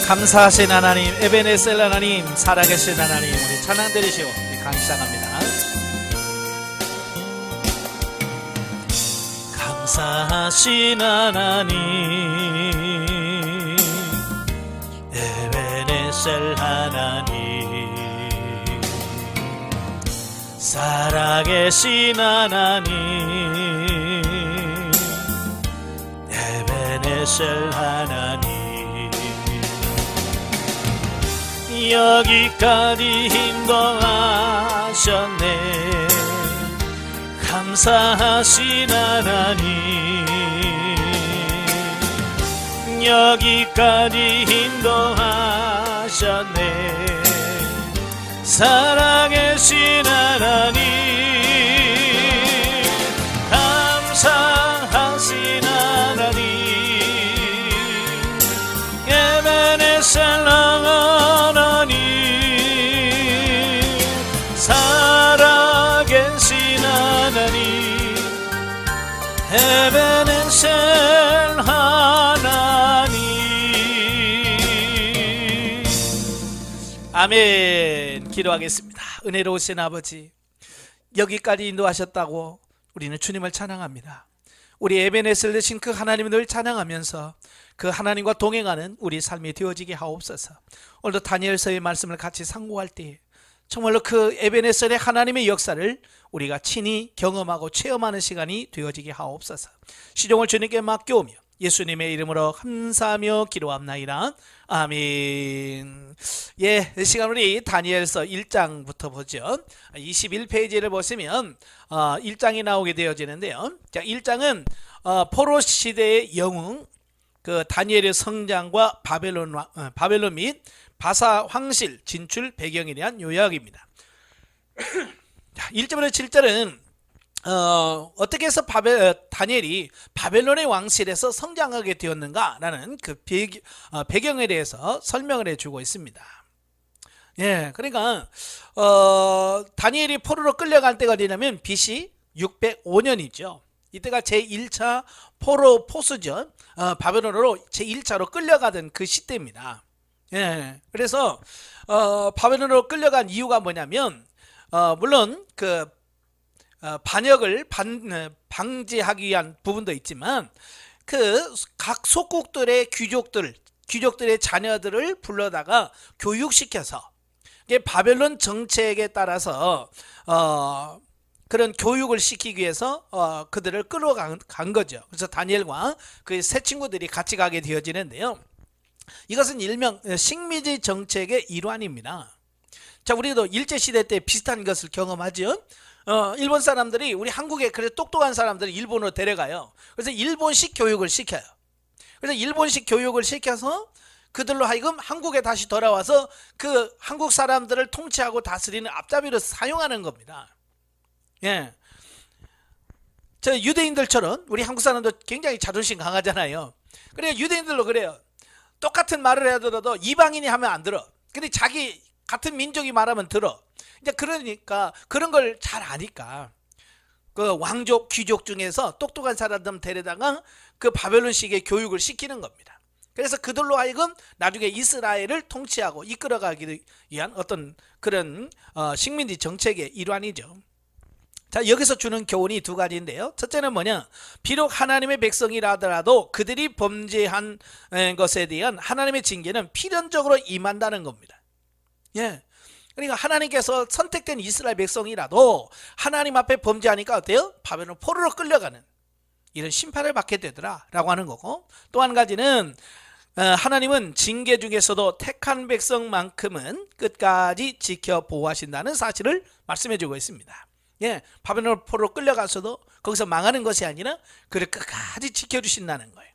감사하신 하나님, 에베네셀 하나님, 살아계신 하나님, 우리 찬양 드리시오. 우리 감사합니다. 감사하신 하나님, 에베네셀 하나님, 살아계신 하나님, 에베네셀 하나님, 여기까지 인도하셨네. 감사하신 하나님, 여기까지 인도하셨네. 살아계신 하나님, 감사하신 하나님, 에베네셀 하나님, 살아계신 하나님, 에베네셀 하나님. 아멘. 기도하겠습니다. 은혜로우신 아버지, 여기까지 인도하셨다고 우리는 주님을 찬양합니다. 우리 에베네셀 되신 그 하나님을 늘 찬양하면서 그 하나님과 동행하는 우리 삶이 되어지게 하옵소서. 오늘도 다니엘서의 말씀을 같이 상고할 때 정말로 그 에베네셀의 하나님의 역사를 우리가 친히 경험하고 체험하는 시간이 되어지게 하옵소서. 시종을 주님께 맡겨오며 예수님의 이름으로 감사하며 기도합나이다. 아멘. 예, 이 시간 우리 다니엘서 1장부터 보죠. 21페이지를 보시면 1장이 나오게 되어지는데요. 자, 1장은 포로 시대의 영웅 그 다니엘의 성장과 바벨론 및 바사 황실 진출 배경에 대한 요약입니다. 1절부터 7절은 어떻게 해서 다니엘이 바벨론의 왕실에서 성장하게 되었는가라는 그 배경에 대해서 설명을 해주고 있습니다. 예, 그러니까 다니엘이 포로로 끌려갈 때가 되냐면 BC 605년이죠. 이때가 제1차 포로 포수전, 바벨론으로 제1차로 끌려가던 그 시대입니다. 예, 그래서 바벨론으로 끌려간 이유가 뭐냐면 물론 그 반역을 방지하기 위한 부분도 있지만 그 각 속국들의 귀족들의 자녀들을 불러다가 교육시켜서 바벨론 정책에 따라서 그런 교육을 시키기 위해서 그들을 끌어간 거죠. 그래서 다니엘과 그 세 친구들이 같이 가게 되어지는데요. 이것은 일명 식민지 정책의 일환입니다. 자, 우리도 일제시대 때 비슷한 것을 경험하죠. 일본 사람들이 우리 한국에 그래서 똑똑한 사람들을 일본으로 데려가요. 그래서 일본식 교육을 시켜요. 그래서 일본식 교육을 시켜서 그들로 하여금 한국에 다시 돌아와서 그 한국 사람들을 통치하고 다스리는 앞잡이로 사용하는 겁니다. 예, 저 유대인들처럼 우리 한국 사람도 굉장히 자존심 강하잖아요. 그러니까 유대인들도 그래요. 똑같은 말을 해도 이방인이 하면 안 들어. 근데 자기 같은 민족이 말하면 들어. 이제 그러니까 그런 걸 잘 아니까 그 왕족 귀족 중에서 똑똑한 사람들 데려다가 그 바벨론식의 교육을 시키는 겁니다. 그래서 그들로 하여금 나중에 이스라엘을 통치하고 이끌어가기 위한 어떤 그런 식민지 정책의 일환이죠. 자, 여기서 주는 교훈이 두 가지인데요. 첫째는 뭐냐? 비록 하나님의 백성이라 하더라도 그들이 범죄한 것에 대한 하나님의 징계는 필연적으로 임한다는 겁니다. 예, 그러니까 하나님께서 선택된 이스라엘 백성이라도 하나님 앞에 범죄하니까 어때요? 바벨론 포로로 끌려가는 이런 심판을 받게 되더라 라고 하는 거고, 또 한 가지는 하나님은 징계 중에서도 택한 백성만큼은 끝까지 지켜 보호하신다는 사실을 말씀해 주고 있습니다. 예, 바벨론 포로로 끌려가서도 거기서 망하는 것이 아니라 그를 끝까지 지켜주신다는 거예요.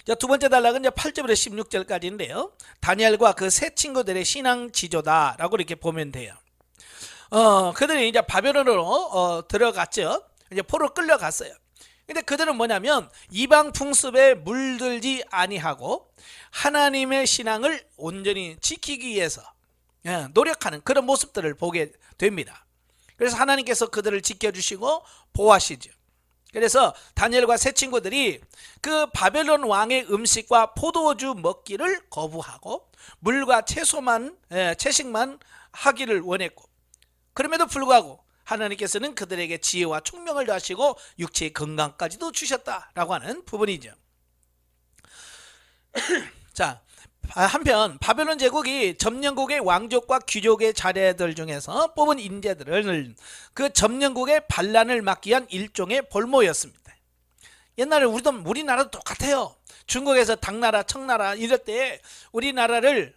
자, 두 번째 단락은 이제 8절부터 16절까지인데요. 다니엘과 그 세 친구들의 신앙 지조다라고 이렇게 보면 돼요. 그들이 이제 바벨론으로 들어갔죠. 이제 포로로 끌려갔어요. 근데 그들은 뭐냐면 이방 풍습에 물들지 아니하고 하나님의 신앙을 온전히 지키기 위해서 노력하는 그런 모습들을 보게 됩니다. 그래서 하나님께서 그들을 지켜주시고 보호하시죠. 그래서 다니엘과 세 친구들이 그 바벨론 왕의 음식과 포도주 먹기를 거부하고 물과 채식만 하기를 원했고, 그럼에도 불구하고 하나님께서는 그들에게 지혜와 총명을 더하시고 육체의 건강까지도 주셨다라고 하는 부분이죠. 자, 한편 바벨론 제국이 점령국의 왕족과 귀족의 자제들 중에서 뽑은 인재들을 그 점령국의 반란을 막기 위한 일종의 볼모였습니다. 옛날에 우리나라도 똑같아요. 중국에서 당나라, 청나라 이럴 때 우리나라를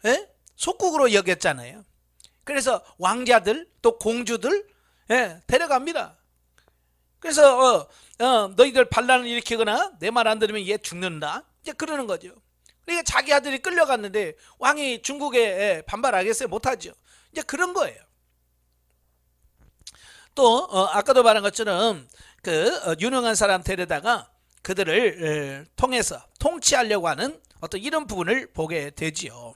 속국으로 여겼잖아요. 그래서 왕자들 또 공주들 데려갑니다. 그래서 너희들 반란을 일으키거나 내 말 안 들으면 얘 죽는다, 이제 그러는 거죠. 그러니까 자기 아들이 끌려갔는데 왕이 중국에 반발하겠어요? 못하죠. 이제 그런 거예요. 또 아까도 말한 것처럼 그 유능한 사람 데려다가 그들을 통해서 통치하려고 하는 어떤 이런 부분을 보게 되지요.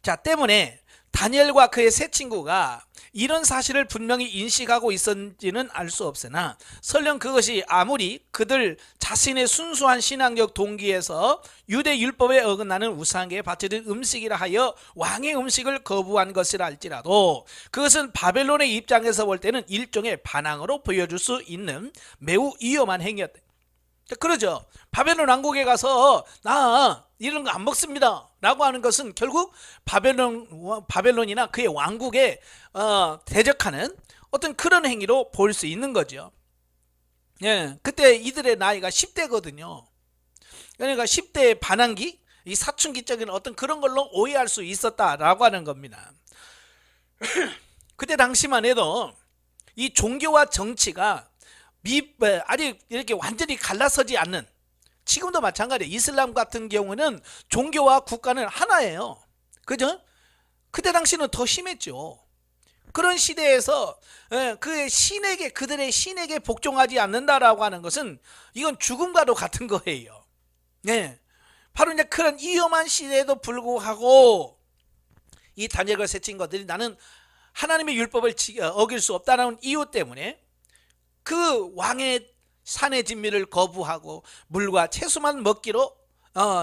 자, 때문에 다니엘과 그의 세 친구가 이런 사실을 분명히 인식하고 있었는지는 알 수 없으나 설령 그것이 아무리 그들 자신의 순수한 신앙적 동기에서 유대 율법에 어긋나는 우상에게 바쳐진 음식이라 하여 왕의 음식을 거부한 것이라 할지라도 그것은 바벨론의 입장에서 볼 때는 일종의 반항으로 보여줄 수 있는 매우 위험한 행위였다. 그러죠. 바벨론 왕국에 가서 나 이런 거 안 먹습니다 라고 하는 것은 결국 바벨론이나 그의 왕국에 대적하는 어떤 그런 행위로 볼 수 있는 거죠. 그때 이들의 나이가 10대거든요. 그러니까 10대의 반항기, 이 사춘기적인 어떤 그런 걸로 오해할 수 있었다라고 하는 겁니다. 그때 당시만 해도 이 종교와 정치가 아직 이렇게 완전히 갈라서지 않는, 지금도 마찬가지예요. 이슬람 같은 경우는 종교와 국가는 하나예요. 그죠? 그때 당시는 더 심했죠. 그런 시대에서 그들의 신에게 복종하지 않는다라고 하는 것은 이건 죽음과도 같은 거예요. 바로 이제 그런 위험한 시대에도 불구하고 이 다니엘과 세 친구들이 나는 하나님의 율법을 어길 수 없다는 이유 때문에 그 왕의 산의 진미를 거부하고 물과 채소만 먹기로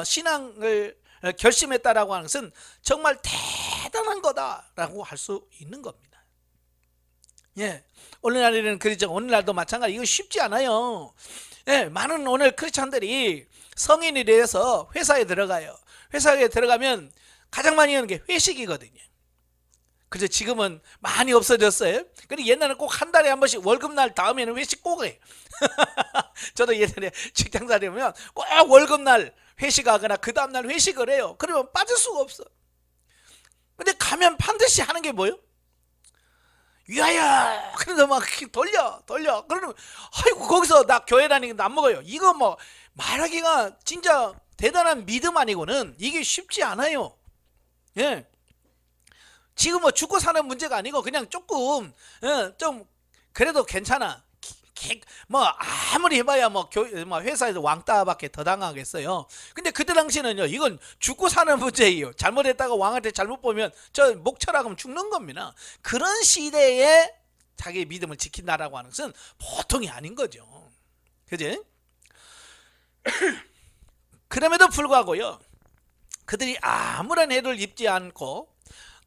신앙을 결심했다라고 하는 것은 정말 대단한 거다라고 할 수 있는 겁니다. 오늘날에는 그렇죠. 오늘날도 마찬가지. 이거 쉽지 않아요. 많은 오늘 크리스찬들이 성인이 돼서 회사에 들어가요. 회사에 들어가면 가장 많이 하는 게 회식이거든요. 그래서 지금은 많이 없어졌어요. 근데 옛날에는 꼭 한 달에 한 번씩 월급날 다음에는 회식 꼭 해. 저도 예전에 직장 다니면 꼭 월급날 회식하거나 그 다음날 회식을 해요. 그러면 빠질 수가 없어. 근데 가면 반드시 하는 게 뭐예요? 위하여! 그래서 막 돌려. 그러면 아이고 거기서 나 교회 다니는데 안 먹어요. 이거 뭐 말하기가 진짜 대단한 믿음 아니고는 이게 쉽지 않아요. 지금 뭐 죽고 사는 문제가 아니고 그냥 조금 좀 그래도 괜찮아. 뭐 아무리 해봐야 뭐 회사에서 왕따밖에 더 당하겠어요. 근데 그때 당시는요, 이건 죽고 사는 문제예요. 잘못했다가 왕한테 잘못 보면 저 목철하면 죽는 겁니다. 그런 시대에 자기의 믿음을 지킨다라고 하는 것은 보통이 아닌 거죠. 그지? 그럼에도 불구하고요, 그들이 아무런 해를 입지 않고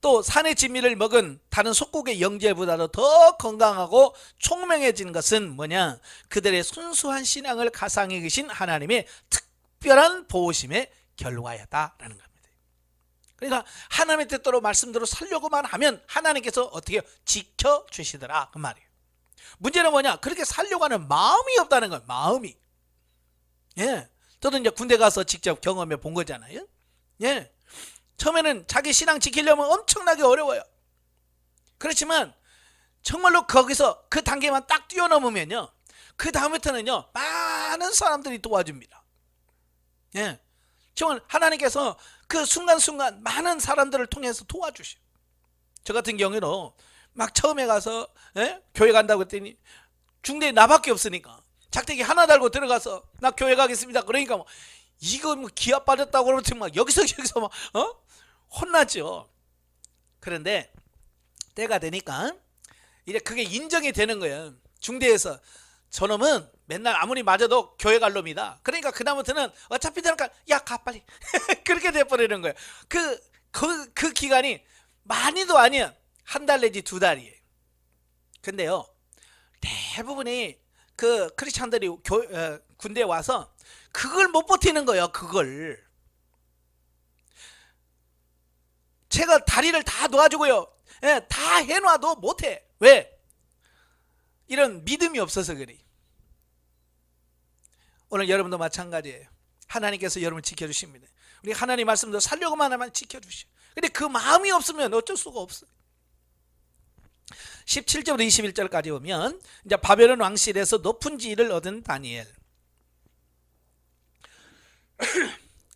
또 산의 진미를 먹은 다른 속국의 영제보다도 더 건강하고 총명해진 것은 뭐냐? 그들의 순수한 신앙을 가상해 계신 하나님의 특별한 보호심의 결과였다라는 겁니다. 그러니까 하나님의 뜻대로 말씀대로 살려고만 하면 하나님께서 어떻게 지켜주시더라 그 말이에요. 문제는 뭐냐? 그렇게 살려고 하는 마음이 없다는 거예요. 마음이. 저도 이제 군대 가서 직접 경험해 본 거잖아요. 처음에는 자기 신앙 지키려면 엄청나게 어려워요. 그렇지만 정말로 거기서 그 단계만 딱 뛰어넘으면요, 그 다음부터는요 많은 사람들이 도와줍니다. 정말 하나님께서 그 순간순간 많은 사람들을 통해서 도와주셔. 저 같은 경우는 막 처음에 가서 교회 간다고 했더니 중대에 나밖에 없으니까 작대기 하나 달고 들어가서 나 교회 가겠습니다. 그러니까 뭐 이거 뭐 기합 빠졌다고 그러면 막 여기서 막 혼나죠. 그런데 때가 되니까 이제 그게 인정이 되는 거예요. 중대에서 저놈은 맨날 아무리 맞아도 교회 갈 놈이다. 그러니까 그다음부터는 어차피 되니까 야 가 빨리 그렇게 돼버리는 거예요. 그 기간이 많이도 아니야. 한 달 내지 두 달이에요. 근데요, 대부분이 그 크리스찬들이 군대에 와서 그걸 못 버티는 거예요. 그걸 제가 다리를 다 놓아주고요, 예, 다 해놔도 못해. 왜? 이런 믿음이 없어서 그래. 오늘 여러분도 마찬가지예요. 하나님께서 여러분을 지켜주십니다. 우리 하나님 말씀도 살려고만 하면 지켜주셔. 근데 그 마음이 없으면 어쩔 수가 없어요. 17절부터 21절까지 보면 이제 바벨론 왕실에서 높은 지위를 얻은 다니엘.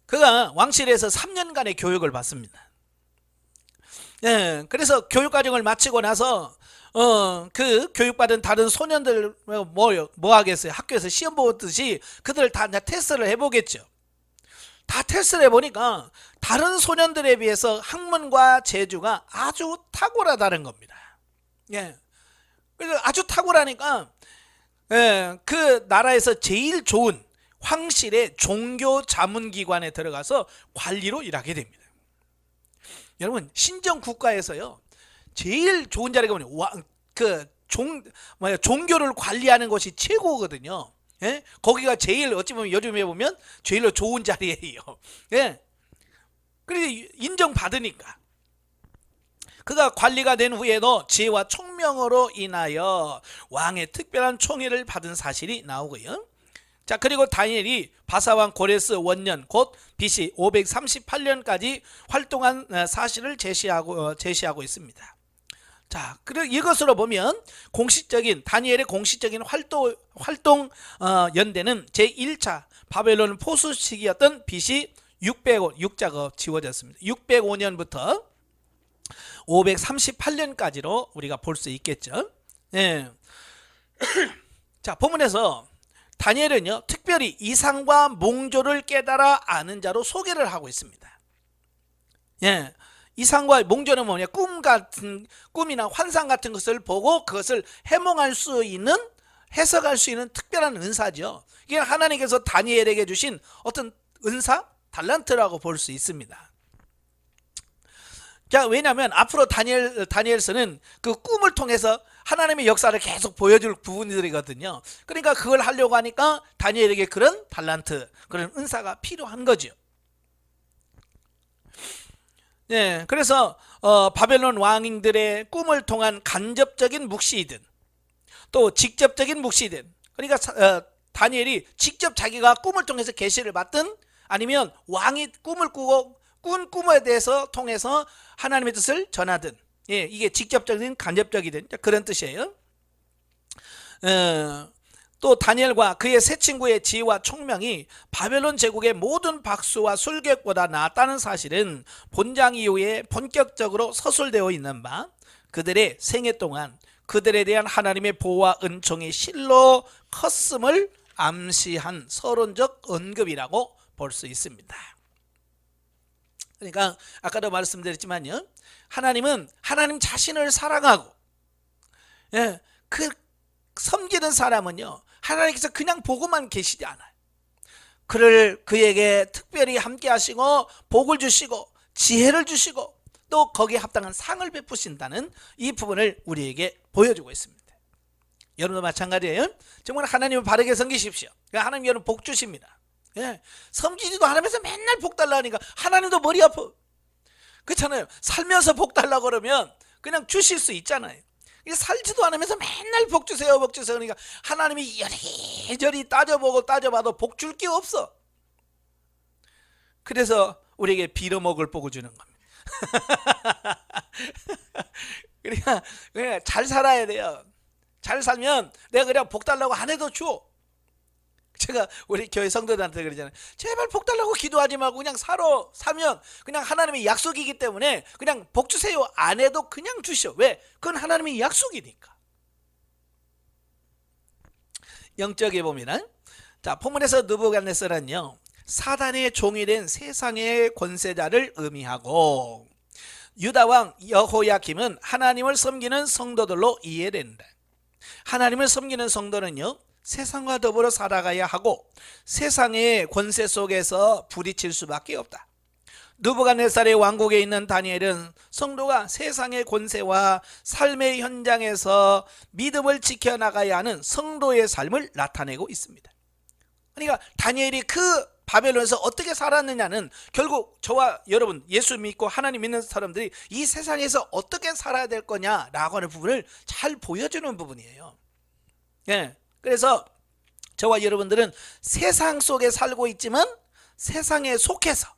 그가 왕실에서 3년간의 교육을 받습니다. 예, 그래서 교육 과정을 마치고 나서 그 교육받은 다른 소년들 뭐 하겠어요? 학교에서 시험 보듯이 그들 다 테스트를 해보겠죠. 다 테스트를 해보니까 다른 소년들에 비해서 학문과 재주가 아주 탁월하다는 겁니다. 예, 그래서 아주 탁월하니까, 예, 그 나라에서 제일 좋은 황실의 종교 자문기관에 들어가서 관리로 일하게 됩니다. 여러분, 신정 국가에서요 제일 좋은 자리가 뭐냐, 종교를 관리하는 것이 최고거든요. 예? 거기가 제일 어찌 보면 요즘에 보면 제일 좋은 자리예요. 예. 그래서 인정받으니까 그가 관리가 된 후에도 지혜와 총명으로 인하여 왕의 특별한 총애를 받은 사실이 나오고요. 자, 그리고 다니엘이 바사왕 고레스 원년 곧 BC 538년까지 활동한 사실을 제시하고 있습니다. 자, 그리고 이것으로 보면 공식적인 다니엘의 공식적인 활동 연대는 제1차 바벨론 포수 시기였던 BC 600자가 지워졌습니다. 605년부터 538년까지로 우리가 볼 수 있겠죠. 예. 자, 본문에서 다니엘은요 특별히 이상과 몽조를 깨달아 아는 자로 소개를 하고 있습니다. 예, 이상과 몽조는 뭐냐, 꿈이나 환상 같은 것을 보고 그것을 해몽할 수 있는, 해석할 수 있는 특별한 은사죠. 이게 하나님께서 다니엘에게 주신 어떤 은사, 달란트라고 볼 수 있습니다. 자, 왜냐하면 앞으로 다니엘서는 그 꿈을 통해서 하나님의 역사를 계속 보여줄 부분들이거든요. 그러니까 그걸 하려고 하니까 다니엘에게 그런 달란트, 그런 은사가 필요한 거죠. 네, 그래서 바벨론 왕들의 꿈을 통한 간접적인 묵시이든 또 직접적인 묵시이든, 그러니까 다니엘이 직접 자기가 꿈을 통해서 계시를 받든 아니면 왕이 꿈을 꾸고 꾼 꿈에 대해서 통해서 하나님의 뜻을 전하든, 예, 이게 직접적인 간접적이든 그런 뜻이에요. 또 다니엘과 그의 세 친구의 지혜와 총명이 바벨론 제국의 모든 박수와 술객보다 낫다는 사실은 본장 이후에 본격적으로 서술되어 있는 바 그들의 생애 동안 그들에 대한 하나님의 보호와 은총이 실로 컸음을 암시한 서론적 언급이라고 볼 수 있습니다. 그러니까 아까도 말씀드렸지만요, 하나님은 하나님 자신을 사랑하고, 예, 그 섬기는 사람은요 하나님께서 그냥 보고만 계시지 않아요. 그에게 특별히 함께 하시고 복을 주시고 지혜를 주시고 또 거기에 합당한 상을 베푸신다는 이 부분을 우리에게 보여주고 있습니다. 여러분도 마찬가지예요. 정말 하나님을 바르게 섬기십시오. 하나님 여러분 복 주십니다. 예, 섬기지도 않으면서 맨날 복 달라니까 하나님도 머리 아파. 그렇잖아요. 살면서 복 달라고 그러면 그냥 주실 수 있잖아요. 살지도 않으면서 맨날 복 주세요 복 주세요 그러니까 하나님이 여리저리 따져보고 따져봐도 복 줄 게 없어. 그래서 우리에게 빌어먹을 복을 주는 겁니다. 그러니까 잘 살아야 돼요. 잘 살면 내가 그냥 복 달라고 안 해도 줘. 제가 우리 교회 성도들한테 그러잖아요. 제발 복 달라고 기도하지 말고 그냥 사면 그냥 하나님의 약속이기 때문에 그냥 복 주세요 안 해도 그냥 주셔. 왜? 그건 하나님의 약속이니까. 영적에 보면, 자, 본문에서 느부갓네살은요 사단의 종이 된 세상의 권세자를 의미하고, 유다왕 여호야김은 하나님을 섬기는 성도들로 이해된다. 하나님을 섬기는 성도는요 세상과 더불어 살아가야 하고 세상의 권세 속에서 부딪힐 수밖에 없다. 느부갓네살의 왕국에 있는 다니엘은 성도가 세상의 권세와 삶의 현장에서 믿음을 지켜나가야 하는 성도의 삶을 나타내고 있습니다. 그러니까 다니엘이 그 바벨론에서 어떻게 살았느냐는 결국 저와 여러분, 예수 믿고 하나님 믿는 사람들이 이 세상에서 어떻게 살아야 될 거냐라고 하는 부분을 잘 보여주는 부분이에요. 예, 그래서 저와 여러분들은 세상 속에 살고 있지만 세상에 속해서,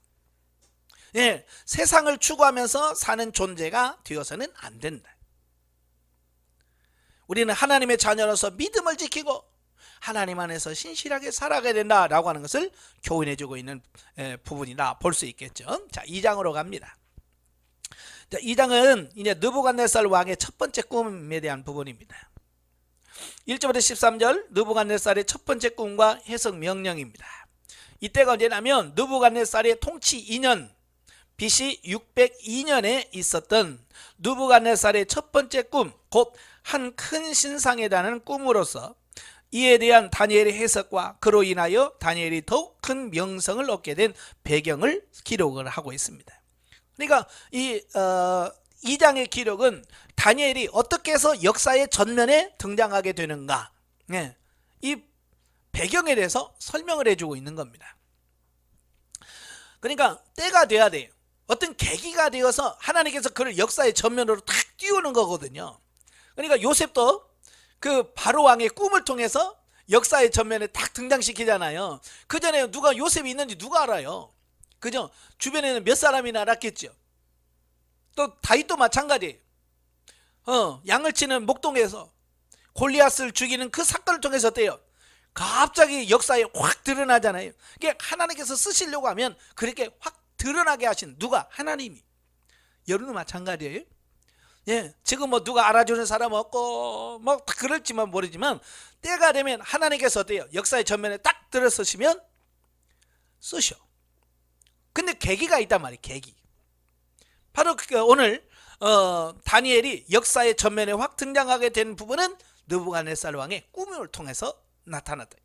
예, 세상을 추구하면서 사는 존재가 되어서는 안 된다. 우리는 하나님의 자녀로서 믿음을 지키고 하나님 안에서 신실하게 살아가야 된다라고 하는 것을 교훈해주고 있는 부분이라 볼 수 있겠죠. 자, 2장으로 갑니다. 자, 2장은 이제 느부갓네살 왕의 첫 번째 꿈에 대한 부분입니다. 1절부터 13절 느부갓네살의 첫 번째 꿈과 해석 명령입니다. 이때가 언제냐면 느부갓네살의 통치 2년 BC 602년에 있었던 느부갓네살의 첫 번째 꿈, 곧 한 큰 신상에 대한 꿈으로서 이에 대한 다니엘의 해석과 그로 인하여 다니엘이 더욱 큰 명성을 얻게 된 배경을 기록을 하고 있습니다. 그러니까 이 2장의 기록은 다니엘이 어떻게 해서 역사의 전면에 등장하게 되는가, 이 배경에 대해서 설명을 해주고 있는 겁니다. 그러니까 때가 돼야 돼요. 어떤 계기가 되어서 하나님께서 그를 역사의 전면으로 탁 띄우는 거거든요. 그러니까 요셉도 그 바로 왕의 꿈을 통해서 역사의 전면에 딱 등장시키잖아요. 그 전에 누가 요셉이 있는지 누가 알아요? 그죠? 주변에는 몇 사람이나 알았겠죠. 또 다윗도 마찬가지예요. 양을 치는 목동에서 골리앗을 죽이는 그 사건을 통해서 어때요? 갑자기 역사에 확 드러나잖아요. 이게 하나님께서 쓰시려고 하면 그렇게 확 드러나게 하신 누가? 하나님이. 여러분도 마찬가지예요. 예, 지금 뭐 누가 알아주는 사람 없고 뭐 그럴지만 모르지만 때가 되면 하나님께서 어때요? 역사의 전면에 딱 들어서시면 쓰셔. 근데 계기가 있단 말이에요. 계기. 바로 오늘 다니엘이 역사의 전면에 확 등장하게 된 부분은 느부갓네살 왕의 꿈을 통해서 나타났다.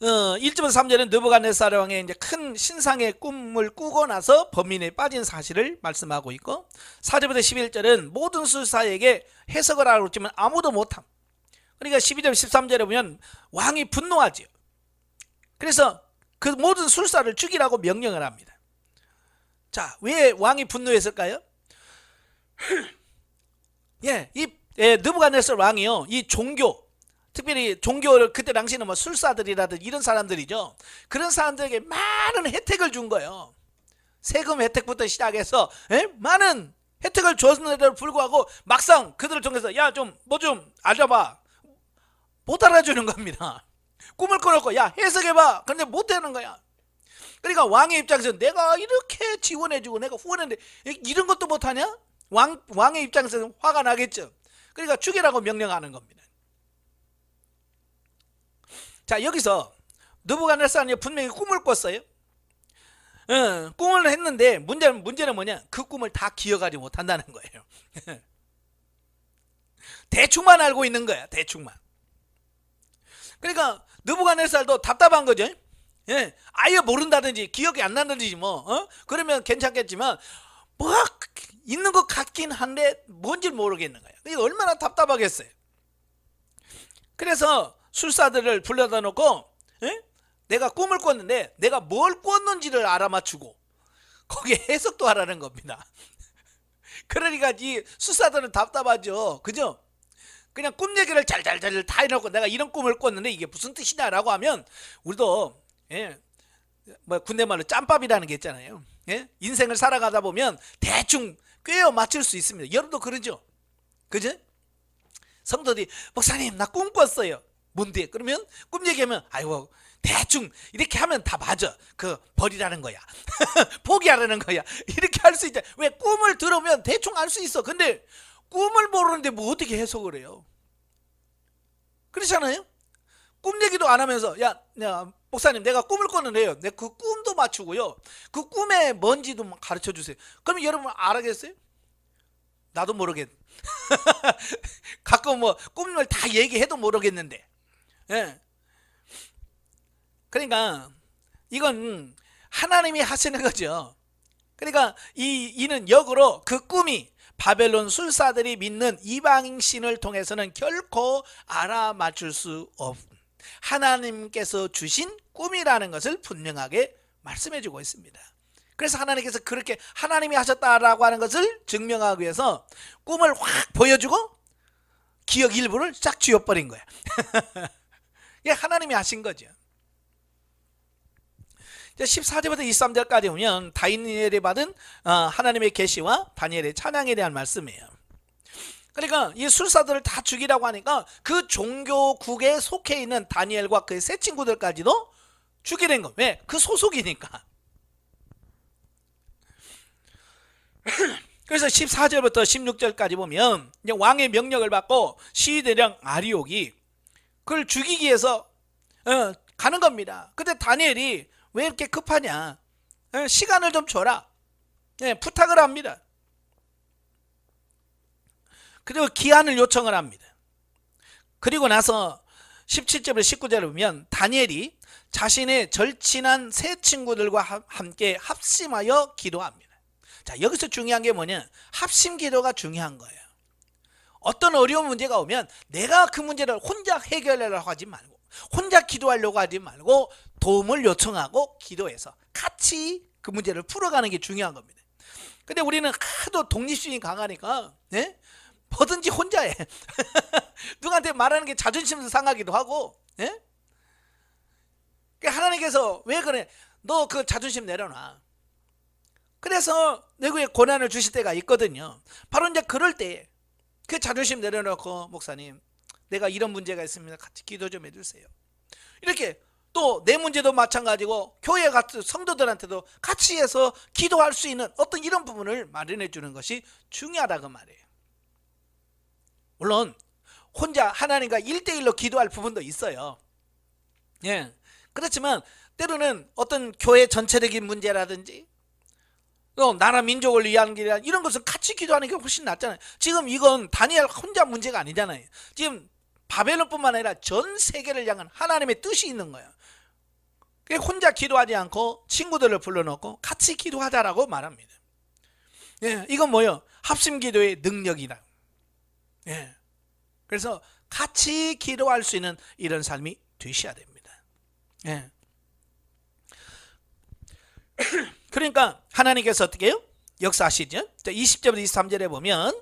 1절부터 3절은 느부갓네살 왕의 이제 큰 신상의 꿈을 꾸고 나서 범인에 빠진 사실을 말씀하고 있고, 4절부터 11절은 모든 술사에게 해석을 하라고 했지만 아무도 못함. 그러니까 12절 13절에 보면 왕이 분노하죠. 그래서 그 모든 술사를 죽이라고 명령을 합니다. 자, 왜 왕이 분노했을까요? 이 느부갓네살 왕이요, 이 종교, 특별히 종교를 그때 당시에는 뭐 술사들이라든지 이런 사람들이죠. 그런 사람들에게 많은 혜택을 준 거예요. 세금 혜택부터 시작해서 많은 혜택을 줬는데도 불구하고 막상 그들을 통해서 야 좀 뭐 좀 알아봐, 못 알아주는 겁니다. 꿈을 꿔놓고 야 해석해봐, 근데 못 되는 거야. 그러니까 왕의 입장에서 내가 이렇게 지원해주고 내가 후원했는데 이런 것도 못하냐? 왕의 입장에서는 화가 나겠죠. 그러니까 죽이라고 명령하는 겁니다. 자, 여기서 느부갓네살이 분명히 꿈을 꿨어요. 꿈을 했는데 문제는 뭐냐? 그 꿈을 다 기억하지 못한다는 거예요. 대충만 알고 있는 거야. 대충만. 그러니까 느부갓네살도 답답한 거죠. 아예 모른다든지 기억이 안 나든지 뭐 그러면 괜찮겠지만 뭐 있는 것 같긴 한데 뭔지 모르겠는 거야. 이게 얼마나 답답하겠어요. 그래서 술사들을 불러다 놓고 내가 꿈을 꿨는데 내가 뭘 꿨는지를 알아맞추고 거기에 해석도 하라는 겁니다. 그러니까 이 술사들은 답답하죠. 그죠? 그냥 꿈 얘기를 잘잘잘 다 해놓고 내가 이런 꿈을 꿨는데 이게 무슨 뜻이냐라고 하면 우리도 뭐 군대 말로 짬밥이라는 게 있잖아요. 인생을 살아가다 보면 대충 꿰어 맞출 수 있습니다. 여러분도 그러죠? 그죠? 성도들이 목사님 나 꿈 꿨어요. 뭔데? 그러면 꿈 얘기하면 아이고 대충 이렇게 하면 다 맞아. 그 버리라는 거야. 포기하라는 거야. 이렇게 할 수 있다. 왜? 꿈을 들으면 대충 알 수 있어. 근데 꿈을 모르는데 뭐 어떻게 해석을 해요? 그렇잖아요? 꿈 얘기도 안 하면서 야 목사님 내가 꿈을 꿨는데요. 내 그 꿈도 맞추고요. 그 꿈에 뭔지도 가르쳐 주세요. 그러면 여러분 알아겠어요? 나도 모르겠. 가끔 뭐 꿈을 다 얘기해도 모르겠는데. 예. 그러니까 이건 하나님이 하시는 거죠. 그러니까 이는 역으로 그 꿈이 바벨론 술사들이 믿는 이방인 신을 통해서는 결코 알아맞힐 수 없는 하나님께서 주신 꿈이라는 것을 분명하게 말씀해 주고 있습니다. 그래서 하나님께서 그렇게 하나님이 하셨다라고 하는 것을 증명하기 위해서 꿈을 확 보여주고 기억 일부를 싹 쥐어버린 거야. 이게 하나님이 하신 거죠. 14절부터 23절까지 보면 다니엘이 받은 하나님의 계시와 다니엘의 찬양에 대한 말씀이에요. 그러니까 이 술사들을 다 죽이라고 하니까 그 종교국에 속해 있는 다니엘과 그의 세 친구들까지도 죽이는 거. 왜? 그 소속이니까. 그래서 14절부터 16절까지 보면 이제 왕의 명령을 받고 시위대장 아리옥이 그걸 죽이기 위해서 가는 겁니다. 근데 다니엘이 왜 이렇게 급하냐? 시간을 좀 줘라. 부탁을 합니다. 그리고 기한을 요청을 합니다. 그리고 나서 17절부터 19절을 보면 다니엘이 자신의 절친한 세 친구들과 함께 합심하여 기도합니다. 자, 여기서 중요한 게 뭐냐? 합심 기도가 중요한 거예요. 어떤 어려운 문제가 오면 내가 그 문제를 혼자 해결하려고 하지 말고, 혼자 기도하려고 하지 말고 도움을 요청하고 기도해서 같이 그 문제를 풀어가는 게 중요한 겁니다. 근데 우리는 하도 독립심이 강하니까 뭐든지 혼자 해. 누구한테 말하는 게 자존심 상하기도 하고. 하나님께서 왜 그래? 너 그 자존심 내려놔. 그래서 내게 고난을 주실 때가 있거든요. 바로 이제 그럴 때 그 자존심 내려놓고 목사님 내가 이런 문제가 있습니다. 같이 기도 좀 해주세요. 이렇게 또 내 문제도 마찬가지고 교회 같은 성도들한테도 같이 해서 기도할 수 있는 어떤 이런 부분을 마련해 주는 것이 중요하다고 말이에요. 물론 혼자 하나님과 1대1로 기도할 부분도 있어요. 그렇지만 때로는 어떤 교회 전체적인 문제라든지 또 나라 민족을 위한 길이라 이런 것은 같이 기도하는 게 훨씬 낫잖아요. 지금 이건 다니엘 혼자 문제가 아니잖아요. 지금 바벨론뿐만 아니라 전 세계를 향한 하나님의 뜻이 있는 거예요. 혼자 기도하지 않고 친구들을 불러놓고 같이 기도하자라고 말합니다. 이건 뭐예요? 합심기도의 능력이다. 그래서 같이 기도할 수 있는 이런 삶이 되셔야 됩니다. 그러니까 하나님께서 어떻게 해요? 역사하시죠. 20절부터 23절에 보면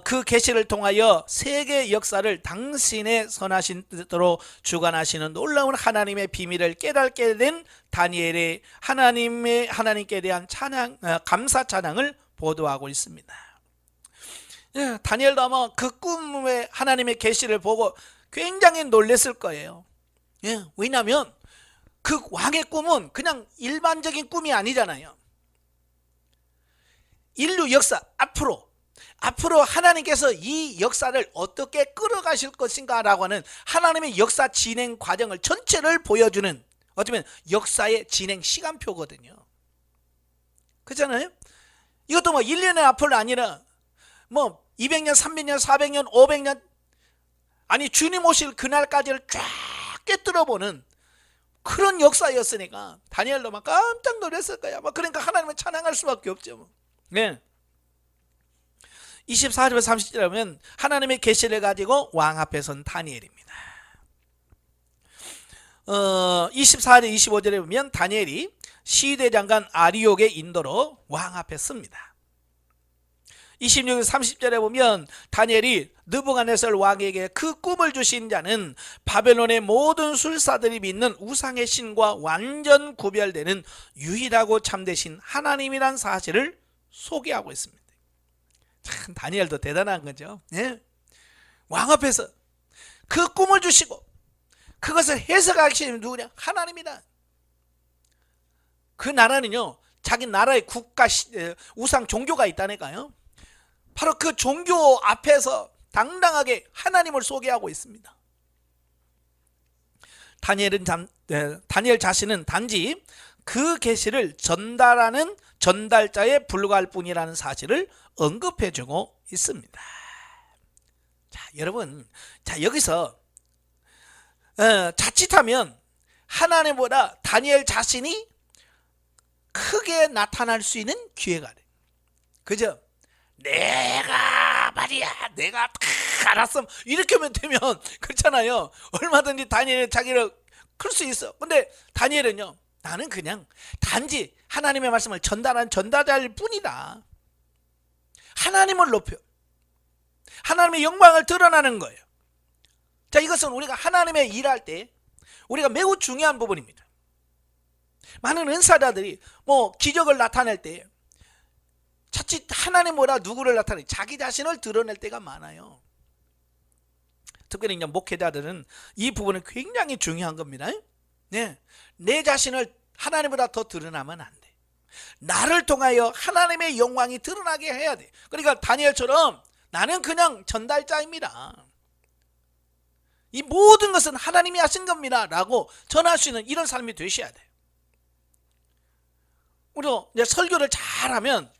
그 계시를 통하여 세계 역사를 당신의 선하신 뜻으로 주관하시는 놀라운 하나님의 비밀을 깨닫게 된 다니엘의 하나님께 대한 찬양, 감사 찬양을 보도하고 있습니다. 다니엘도 아마 그 꿈의 하나님의 계시를 보고 굉장히 놀랐을 거예요. 왜냐하면 그 왕의 꿈은 그냥 일반적인 꿈이 아니잖아요. 인류 역사 앞으로 하나님께서 이 역사를 어떻게 끌어가실 것인가 라고 하는 하나님의 역사 진행 과정을 전체를 보여주는 어쩌면 역사의 진행 시간표거든요. 그렇잖아요? 이것도 뭐 1년의 앞으로 아니라 뭐 200년, 300년, 400년, 500년 아니 주님 오실 그날까지를 쫙 꿰뚫어보는 그런 역사였으니까 다니엘도 막 깜짝 놀랐을 거야. 그러니까 하나님을 찬양할 수밖에 없죠. 24절 30절에 보면 하나님의 계시를 가지고 왕 앞에 선 다니엘입니다. 24절 25절에 보면 다니엘이 시대장관 아리옥의 인도로 왕 앞에 섭니다. 26절 30절에 보면 다니엘이 느부갓네살 왕에게 그 꿈을 주신 자는 바벨론의 모든 술사들이 믿는 우상의 신과 완전 구별되는 유일하고 참되신 하나님이란 사실을 소개하고 있습니다. 참 다니엘도 대단한 거죠. 왕 앞에서 그 꿈을 주시고 그것을 해석하시는 누구냐? 하나님이다. 그 나라는요 자기 나라의 국가 우상 종교가 있다니까요. 바로 그 종교 앞에서 당당하게 하나님을 소개하고 있습니다. 다니엘 자신은 단지 그 계시를 전달하는 전달자에 불과할 뿐이라는 사실을 언급해주고 있습니다. 자, 여러분, 자 여기서 자칫하면 하나님보다 다니엘 자신이 크게 나타날 수 있는 기회가 돼. 그죠? 내가 말이야, 내가 다 알았어, 이렇게만 되면 그렇잖아요. 얼마든지 다니엘은 자기를 클 수 있어. 근데 다니엘은요, 나는 그냥 단지 하나님의 말씀을 전달한 전달자일 뿐이다. 하나님을 높여, 하나님의 영광을 드러나는 거예요. 자, 이것은 우리가 하나님의 일할 때 우리가 매우 중요한 부분입니다. 많은 은사자들이 뭐 기적을 나타낼 때 자칫 하나님보다 누구를 나타내 자기 자신을 드러낼 때가 많아요. 특별히 이제 목회자들은 이 부분은 굉장히 중요한 겁니다. 네, 내 자신을 하나님보다 더 드러나면 안 돼. 나를 통하여 하나님의 영광이 드러나게 해야 돼. 그러니까 다니엘처럼 나는 그냥 전달자입니다. 이 모든 것은 하나님이 하신 겁니다 라고 전할 수 있는 이런 삶이 되셔야 돼. 우리도 이제 설교를 잘하면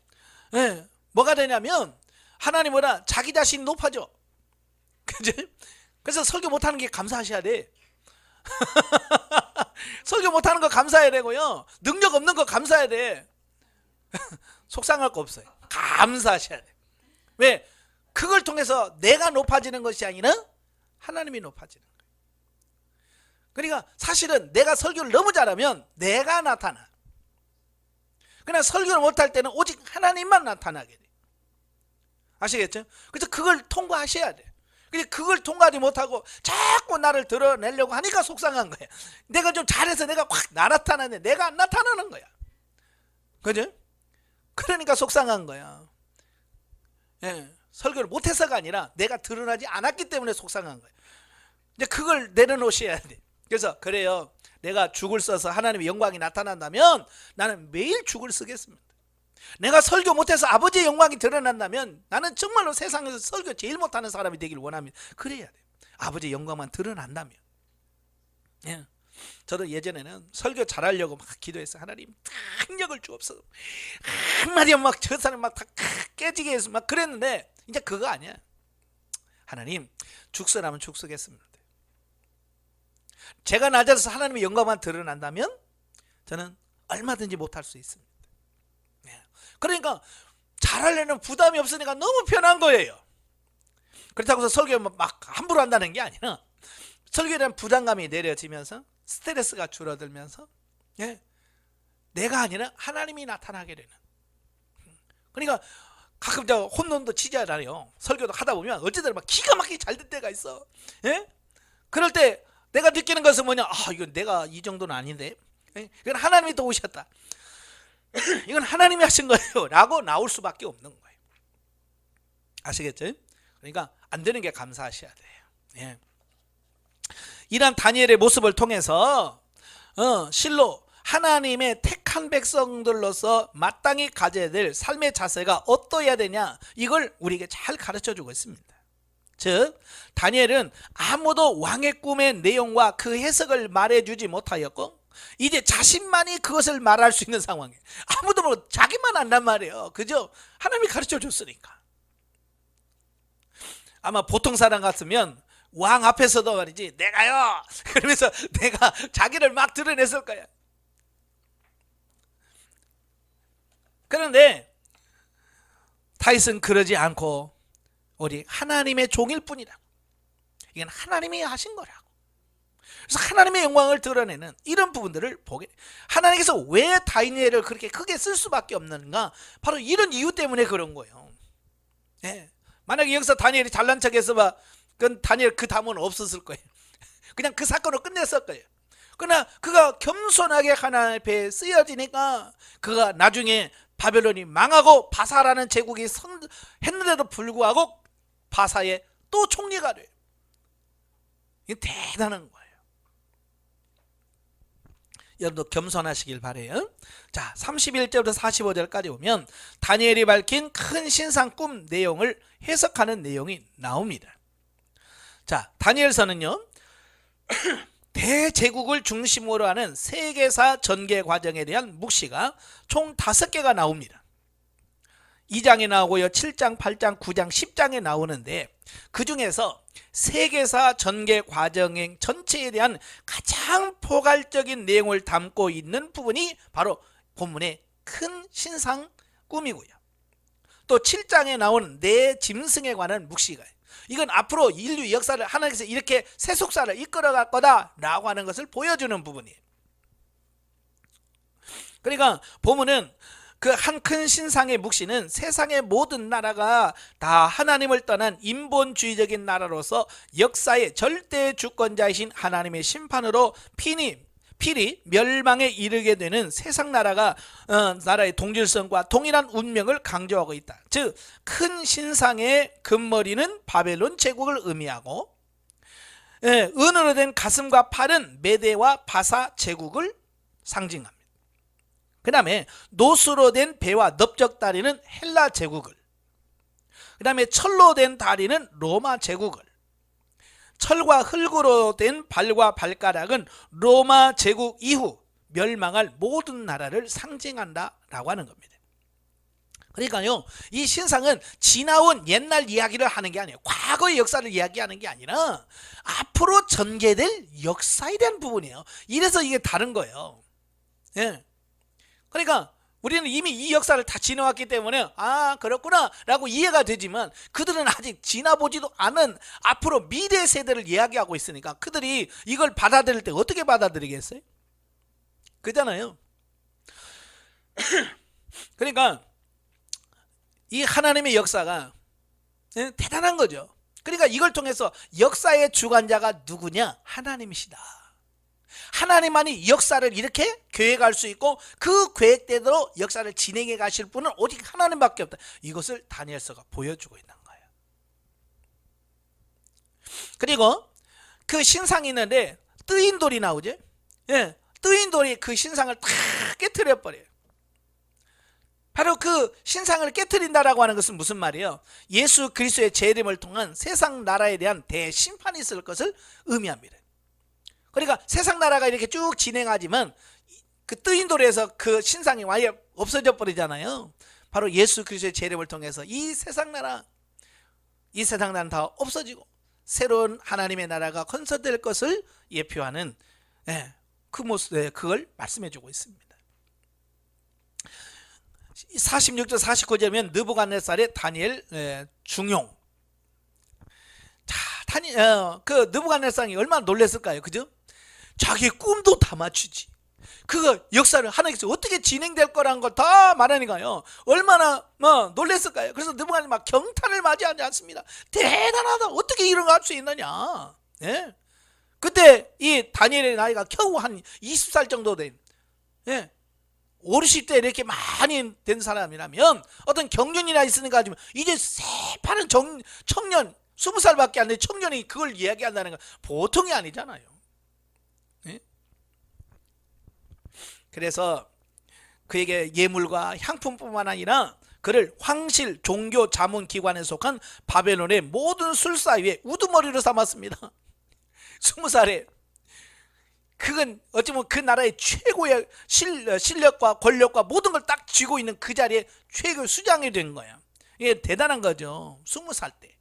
뭐가 되냐면 하나님보다 자기 자신이 높아져. 그죠? 그래서 설교 못하는 게 감사하셔야 돼. 설교 못하는 거 감사해야 되고요, 능력 없는 거 감사해야 돼. 속상할 거 없어요. 감사하셔야 돼. 왜? 그걸 통해서 내가 높아지는 것이 아니라 하나님이 높아지는 거예요. 그러니까 사실은 내가 설교를 너무 잘하면 내가 나타나. 그냥 설교를 못할 때는 오직 하나님만 나타나게 돼. 아시겠죠? 그래서 그걸 통과하셔야 돼. 근데 그걸 통과하지 못하고 자꾸 나를 드러내려고 하니까 속상한 거야. 내가 좀 잘해서 내가 확 나타나는데 내가 안 나타나는 거야. 그죠? 그러니까 속상한 거야. 예, 설교를 못해서가 아니라 내가 드러나지 않았기 때문에 속상한 거야. 이제 그걸 내려놓으셔야 돼. 그래서 그래요, 내가 죽을 써서 하나님의 영광이 나타난다면 나는 매일 죽을 쓰겠습니다. 내가 설교 못해서 아버지의 영광이 드러난다면 나는 정말로 세상에서 설교 제일 못하는 사람이 되길 원합니다. 그래야 돼요. 아버지의 영광만 드러난다면. 예. 저도 예전에는 설교 잘하려고 막 기도했어요. 하나님 능력을 주옵소서. 한마디 막 저 사람 막 다 깨지게 해서 막 그랬는데 이제 그거 아니야. 하나님 죽서라면 죽서겠습니다. 제가 낮아서 하나님의 영광만 드러난다면 저는 얼마든지 못할 수 있습니다. 그러니까 잘하려는 부담이 없으니까 너무 편한 거예요. 그렇다고 해서 설교 막 함부로 한다는 게 아니라 설교에 대한 부담감이 내려지면서 스트레스가 줄어들면서 내가 아니라 하나님이 나타나게 되는. 그러니까 가끔 저 혼돈도 치잖아요. 설교도 하다 보면 어찌든 막 기가 막히게 잘 될 때가 있어. 그럴 때 내가 느끼는 것은 뭐냐, 이건 내가 이 정도는 아닌데, 이건 하나님이 도우셨다, 이건 하나님이 하신 거예요 라고 나올 수밖에 없는 거예요. 아시겠죠? 그러니까 안 되는 게 감사하셔야 돼요. 이런 다니엘의 모습을 통해서 실로 하나님의 택한 백성들로서 마땅히 가져야 될 삶의 자세가 어떠해야 되냐, 이걸 우리에게 잘 가르쳐 주고 있습니다. 즉 다니엘은 아무도 왕의 꿈의 내용과 그 해석을 말해주지 못하였고 이제 자신만이 그것을 말할 수 있는 상황이에요. 아무도 모르고 자기만 안단 말이에요. 그죠? 하나님이 가르쳐 줬으니까. 아마 보통 사람 같으면 왕 앞에서도 말이지, 내가요 그러면서 내가 자기를 막 드러냈을 거야. 그런데 다윗은 그러지 않고 우리 하나님의 종일 뿐이라고. 이건 하나님이 하신 거라고. 그래서 하나님의 영광을 드러내는 이런 부분들을 보게, 하나님께서 왜 다니엘을 그렇게 크게 쓸 수밖에 없는가, 바로 이런 이유 때문에 그런 거예요. 만약에 여기서 다니엘이 잘난 척해서 봐, 그건 다니엘 그 다음은 없었을 거예요. 그냥 그 사건으로 끝냈을 거예요. 그러나 그가 겸손하게 하나님 앞에 쓰여지니까 그가 나중에 바벨론이 망하고 바사라는 제국이 했는데도 불구하고 바사의 또 총리가 돼요. 이게 대단한 거예요. 여러분도 겸손하시길 바래요. 자, 31절부터 45절까지 보면 다니엘이 밝힌 큰 신상 꿈 내용을 해석하는 내용이 나옵니다. 자, 다니엘서는요 대제국을 중심으로 하는 세계사 전개 과정에 대한 묵시가 총 5개가 나옵니다. 2장에 나오고요, 7장, 8장, 9장, 10장에 나오는데 그 중에서 세계사 전개 과정 전체에 대한 가장 포괄적인 내용을 담고 있는 부분이 바로 본문의 큰 신상 꿈이고요. 또 7장에 나오는 내 짐승에 관한 묵시가, 이건 앞으로 인류 역사를 하나님께서 이렇게 세속사를 이끌어갈 거다라고 하는 것을 보여주는 부분이에요. 그러니까 본문은 그 한 큰 신상의 묵시는 세상의 모든 나라가 다 하나님을 떠난 인본주의적인 나라로서 역사의 절대 주권자이신 하나님의 심판으로 필히 멸망에 이르게 되는 세상 나라의 동질성과 동일한 운명을 강조하고 있다. 즉, 큰 신상의 금머리는 바벨론 제국을 의미하고, 은으로 된 가슴과 팔은 메대와 바사 제국을 상징합니다. 그 다음에 노수로 된 배와 넓적다리는 헬라 제국을, 그 다음에 철로 된 다리는 로마 제국을, 철과 흙으로 된 발과 발가락은 로마 제국 이후 멸망할 모든 나라를 상징한다라고 하는 겁니다. 그러니까요, 이 신상은 지나온 옛날 이야기를 하는 게 아니에요. 과거의 역사를 이야기하는 게 아니라 앞으로 전개될 역사에 대한 부분이에요. 이래서 이게 다른 거예요. 예. 그러니까 우리는 이미 이 역사를 다 지나왔기 때문에 그렇구나 라고 이해가 되지만, 그들은 아직 지나보지도 않은 앞으로 미래 세대를 이야기하고 있으니까 그들이 이걸 받아들일 때 어떻게 받아들이겠어요? 그잖아요. 그러니까 이 하나님의 역사가 대단한 거죠. 그러니까 이걸 통해서 역사의 주관자가 누구냐? 하나님이시다. 하나님만이 역사를 이렇게 계획할 수 있고 그 계획대로 역사를 진행해 가실 분은 오직 하나님밖에 없다. 이것을 다니엘서가 보여주고 있는 거예요. 그리고 그 신상이 있는데 뜨인 돌이 나오죠. 예, 뜨인 돌이 그 신상을 다 깨트려 버려요. 바로 그 신상을 깨트린다라고 하는 것은 무슨 말이에요? 예수 그리스도의 재림을 통한 세상 나라에 대한 대심판이 있을 것을 의미합니다. 그러니까 세상 나라가 이렇게 쭉 진행하지만 그 뜨인 돌에서 그 신상이 아예 없어져 버리잖아요. 바로 예수 그리스도의 재림을 통해서 이 세상 나라는 다 없어지고 새로운 하나님의 나라가 건설될 것을 예표하는 그 모습, 그걸 말씀해 주고 있습니다. 46절 49절이면 느부갓네살의 다니엘 중용. 자, 그 느부갓네살이 얼마나 놀랐을까요? 그죠? 자기 꿈도 다 맞추지. 그 역사를 하나님께서 어떻게 진행될 거라는 걸 다 말하니까요, 얼마나 놀랐을까요? 그래서 느부갓네살이 막 경탄을 맞이하지 않습니다. 대단하다, 어떻게 이런 거 할 수 있느냐. 예? 그때 이 다니엘의 나이가 겨우 한 20살 정도 된, 5, 60대 이렇게 많이 된 사람이라면, 어떤 경륜이나 있으니까 이제 새파란 청년 20살밖에 안 된 청년이 그걸 이야기한다는 건 보통이 아니잖아요. 그래서 그에게 예물과 향품뿐만 아니라 그를 황실 종교 자문 기관에 속한 바벨론의 모든 술사 위에 우두머리로 삼았습니다. 20살에 그건 어찌보면 그 나라의 최고의 실력과 권력과 모든 걸 딱 쥐고 있는 그 자리에 최고의 수장이 된 거야. 이게 대단한 거죠. 20살 때.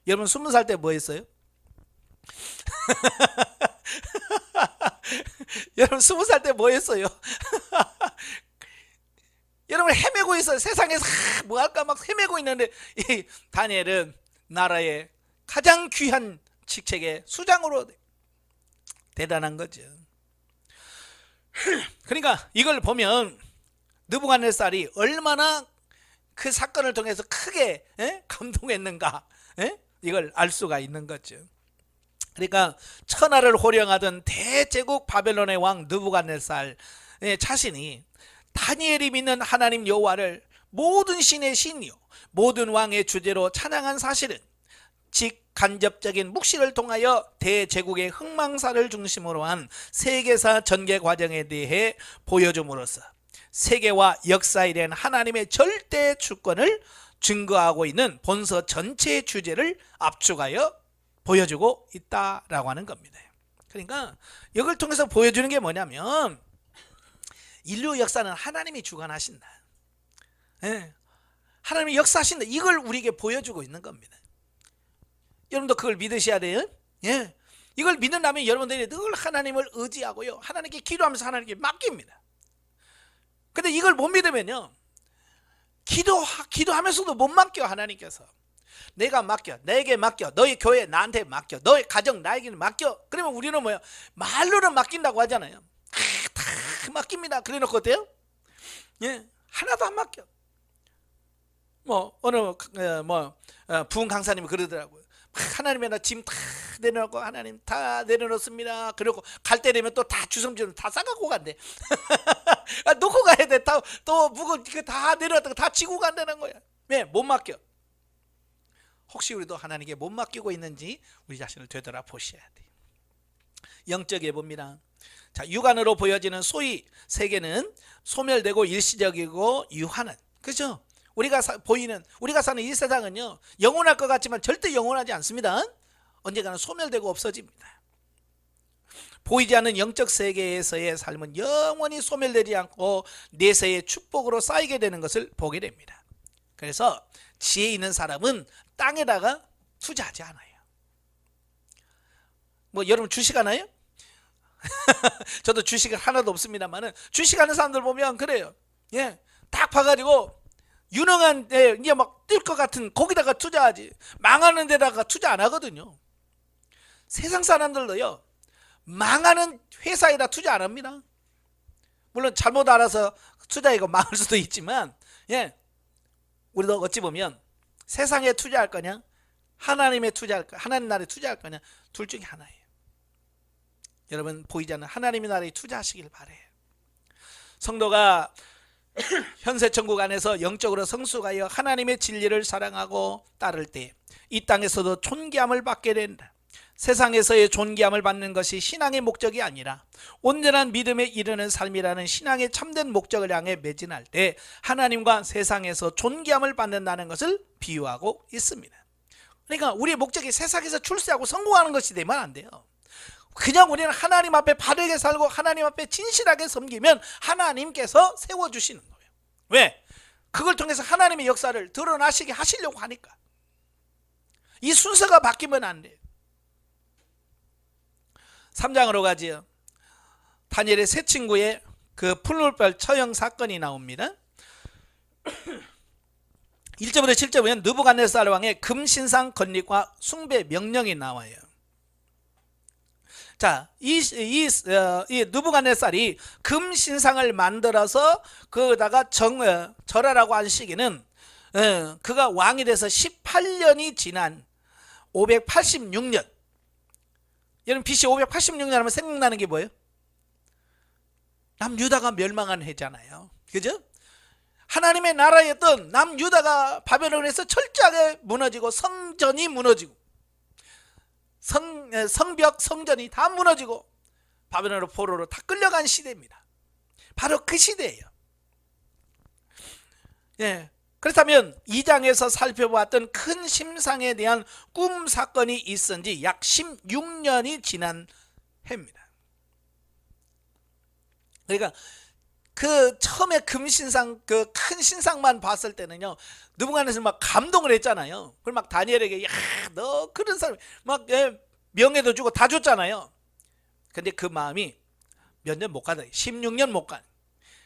여러분 20살 때 뭐 했어요? 여러분 20살 때 뭐 했어요? 여러분 헤매고 있어요. 세상에서 뭐 할까 막 헤매고 있는데, 이 다니엘은 나라의 가장 귀한 직책의 수장으로, 대단한 거죠. 그러니까 이걸 보면 느부갓네살이 얼마나 그 사건을 통해서 크게 감동했는가, 이걸 알 수가 있는 거죠. 그러니까 천하를 호령하던 대제국 바벨론의 왕 느부갓네살 자신이 다니엘이 믿는 하나님 여호와를 모든 신의 신이요 모든 왕의 주제로 찬양한 사실은 직간접적인 묵시를 통하여 대제국의 흥망사를 중심으로 한 세계사 전개 과정에 대해 보여줌으로써 세계와 역사에 대한 하나님의 절대 주권을 증거하고 있는 본서 전체의 주제를 압축하여 보여주고 있다라고 하는 겁니다. 그러니까 이걸 통해서 보여주는 게 뭐냐면 인류 역사는 하나님이 주관하신다. 예. 하나님이 역사하신다. 이걸 우리에게 보여주고 있는 겁니다. 여러분도 그걸 믿으셔야 돼요. 예. 이걸 믿는다면 여러분들이 늘 하나님을 의지하고요. 하나님께 기도하면서 하나님께 맡깁니다. 근데 이걸 못 믿으면요. 기도하면서도 못 맡겨. 하나님께서. 내가 맡겨. 내게 맡겨. 너희 교회 나한테 맡겨. 너희 가정 나에게 맡겨. 그러면 우리는 뭐야? 말로는 맡긴다고 하잖아요. 다 맡깁니다. 그래 놓고 어때요? 예. 하나도 안 맡겨. 어느 부흥 강사님이 그러더라고요. 하나님의 나 짐 다 내려놓고 하나님 다 내려놓습니다. 그리고 갈 때 되면 또 다 주섬주섬 다 싸갖고 간대. 놓고 가야 돼. 또 무거 다 내려놨다가 다 지고 간다는 거야. 왜? 못 맡겨. 혹시 우리도 하나님께 못 맡기고 있는지 우리 자신을 되돌아 보셔야 돼. 영적에 봅니다. 자, 육안으로 보여지는 소위 세계는 소멸되고 일시적이고 유한한, 그죠? 우리가 사는 이 세상은요, 영원할 것 같지만 절대 영원하지 않습니다. 언젠가는 소멸되고 없어집니다. 보이지 않는 영적 세계에서의 삶은 영원히 소멸되지 않고 내세의 축복으로 쌓이게 되는 것을 보게 됩니다. 그래서 지혜 있는 사람은 땅에다가 투자하지 않아요. 여러분 주식하나요? 저도 주식은 하나도 없습니다만 주식하는 사람들 보면 그래요. 예, 딱 봐가지고 유능한 이제 막 뜰 것 같은 거기다가 투자하지, 망하는 데다가 투자 안 하거든요. 세상 사람들도요, 망하는 회사에다 투자 안 합니다. 물론 잘못 알아서 투자하고 망할 수도 있지만, 예, 우리도 어찌 보면 세상에 투자할 거냐, 하나님에 투자할 거냐, 하나님 나라에 투자할 거냐, 둘 중에 하나예요. 여러분 보이지 않는 하나님의 나라에 투자하시길 바래요. 성도가 현세 천국 안에서 영적으로 성숙하여 하나님의 진리를 사랑하고 따를 때 이 땅에서도 존귀함을 받게 된다. 세상에서의 존귀함을 받는 것이 신앙의 목적이 아니라 온전한 믿음에 이르는 삶이라는 신앙의 참된 목적을 향해 매진할 때 하나님과 세상에서 존귀함을 받는다는 것을 비유하고 있습니다. 그러니까 우리의 목적이 세상에서 출세하고 성공하는 것이 되면 안 돼요. 그냥 우리는 하나님 앞에 바르게 살고 하나님 앞에 진실하게 섬기면 하나님께서 세워주시는 거예요. 왜? 그걸 통해서 하나님의 역사를 드러나시게 하시려고 하니까. 이 순서가 바뀌면 안 돼요. 3장으로 가지요. 다니엘의 세 친구의 그 풀물별 처형 사건이 나옵니다. 1절부터 7절 보면 느부갓네살 왕의 금신상 건립과 숭배 명령이 나와요. 자, 이 느부갓네살이 금신상을 만들어서 거기다가 절하라고 한 시기는 그가 왕이 돼서 18년이 지난 586년. 여러분 BC 586년 하면 생각나는 게 뭐예요? 남유다가 멸망한 해잖아요. 그죠? 하나님의 나라였던 남유다가 바벨론에서 철저하게 무너지고 성전이 무너지고 성벽 성전이 다 무너지고 바벨론으로 포로로 다 끌려간 시대입니다. 바로 그 시대예요. 예. 그렇다면 2장에서 살펴보았던 큰 심상에 대한 꿈 사건이 있은 지 약 16년이 지난 해입니다. 그러니까 그 처음에 금신상 그 큰 신상만 봤을 때는요, 느부갓네살 막 감동을 했잖아요. 그걸 막 다니엘에게 야, 너 그런 사람 막 명예도 주고 다 줬잖아요. 근데 그 마음이 몇 년 못 가다 16년 못 간.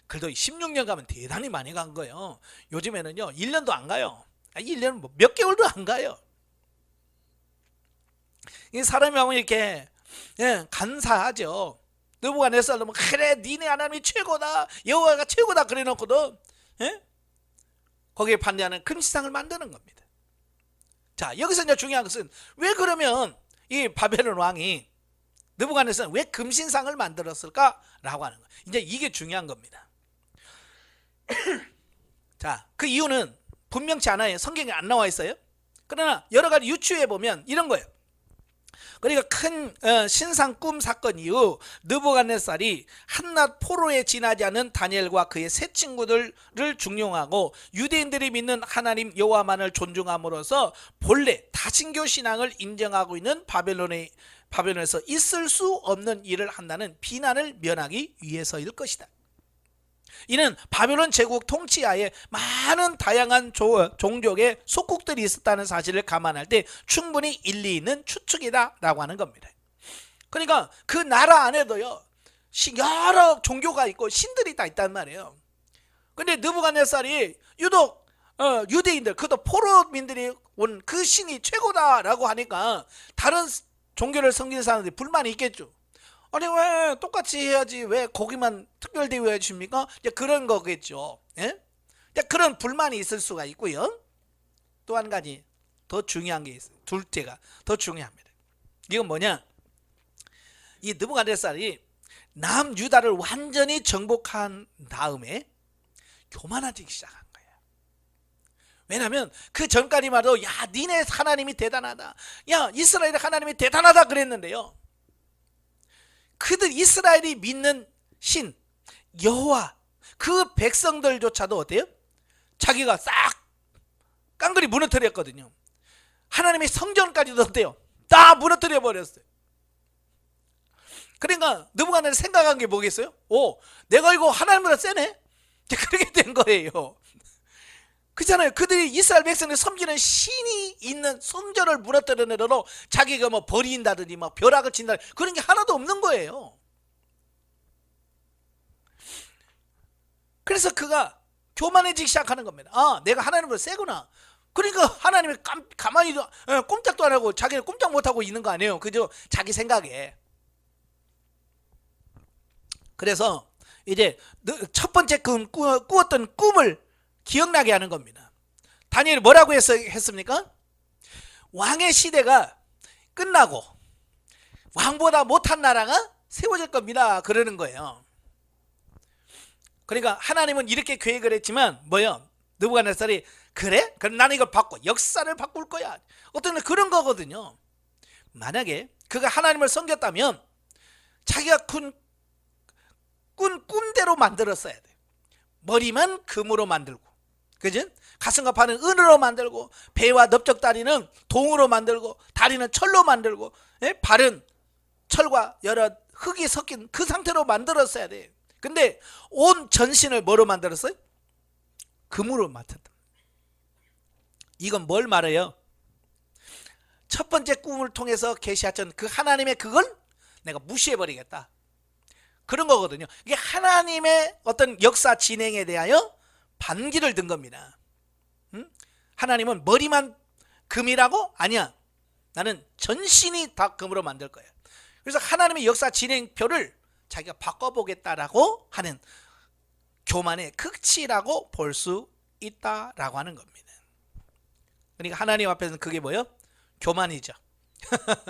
그래도 16년 가면 대단히 많이 간 거예요. 요즘에는요 1년도 안 가요. 1년 뭐 몇 개월도 안 가요. 이 사람이 하면 이렇게 간사하죠. 느부갓네살도 뭐 그래 니네 하나님이 최고다, 여호와가 최고다 그래 놓고도 거기에 반대하는 금신상을 만드는 겁니다. 자, 여기서 이제 중요한 것은 왜 그러면 이 바벨론 왕이 느부갓네살은 왜 금신상을 만들었을까라고 하는 거예요. 이제 이게 중요한 겁니다. 자, 그 이유는 분명치 않아요. 성경에 안 나와 있어요. 그러나 여러 가지 유추해 보면 이런 거예요. 그러니까 큰 신상 꿈 사건 이후 느부갓네살이 한낱 포로에 지나지 않은 다니엘과 그의 세 친구들을 중용하고 유대인들이 믿는 하나님 여호와만을 존중함으로써 본래 다신교 신앙을 인정하고 있는 바벨론에서 있을 수 없는 일을 한다는 비난을 면하기 위해서일 것이다. 이는 바벨론 제국 통치하에 많은 다양한 종족의 속국들이 있었다는 사실을 감안할 때 충분히 일리 있는 추측이다 라고 하는 겁니다. 그러니까 그 나라 안에도요 여러 종교가 있고 신들이 다 있단 말이에요. 근데 느부갓네살이 유독 유대인들, 그것도 포로민들이 온 그 신이 최고다라고 하니까 다른 종교를 섬기는 사람들이 불만이 있겠죠. 아니 왜 똑같이 해야지 왜 거기만 특별 대우해 주십니까? 이제 그런 거겠죠. 예? 그런 불만이 있을 수가 있고요. 또 한 가지 더 중요한 게 있어요. 둘째가 더 중요합니다. 이건 뭐냐? 이 느부갓네살이 남유다를 완전히 정복한 다음에 교만해지기 시작한 거예요. 왜냐하면 그 전까지만 해도 야 니네 하나님이 대단하다, 야 이스라엘의 하나님이 대단하다 그랬는데요, 그들 이스라엘이 믿는 신 여호와 그 백성들조차도 어때요? 자기가 싹 깡그리 무너뜨렸거든요. 하나님의 성전까지도 어때요? 다 무너뜨려 버렸어요. 그러니까 느부갓네살이 생각한 게 뭐겠어요? 내가 이거 하나님보다 세네? 그렇게 된 거예요. 그렇잖아요. 그들이 이스라엘 백성들 섬기는 신이 있는 성전을 무너뜨려내도 자기가 뭐 버린다든지 막 벼락을 친다, 그런 게 하나도 없는 거예요. 그래서 그가 교만해지기 시작하는 겁니다. 내가 하나님보다 세구나. 그러니까 하나님이 가만히 꼼짝도 안 하고 자기는 꼼짝 못하고 있는 거 아니에요. 그죠? 자기 생각에. 그래서 이제 첫 번째 꾸었던 꿈을 기억나게 하는 겁니다. 다니엘이 뭐라고 했습니까? 왕의 시대가 끝나고 왕보다 못한 나라가 세워질 겁니다. 그러는 거예요. 그러니까 하나님은 이렇게 계획을 했지만 뭐요? 느부갓네살이 그래? 그럼 나는 이걸 바꿔 역사를 바꿀 거야. 어떤 그런 거거든요. 만약에 그가 하나님을 섬겼다면 자기가 꾼 꿈대로 만들었어야 돼. 머리만 금으로 만들고, 그죠? 가슴과 팔은 은으로 만들고, 배와 넓적다리는 동으로 만들고, 다리는 철로 만들고, 발은 철과 여러 흙이 섞인 그 상태로 만들었어야 돼. 근데 온 전신을 뭐로 만들었어요? 금으로 만든다. 이건 뭘 말해요? 첫 번째 꿈을 통해서 계시했던 그 하나님의 그걸 내가 무시해버리겠다, 그런 거거든요. 이게 하나님의 어떤 역사 진행에 대하여 반기를 든 겁니다. 하나님은 머리만 금이라고? 아니야. 나는 전신이 다 금으로 만들 거야. 그래서 하나님의 역사 진행표를 자기가 바꿔보겠다라고 하는 교만의 극치라고 볼 수 있다라고 하는 겁니다. 그러니까 하나님 앞에서는 그게 뭐예요? 교만이죠.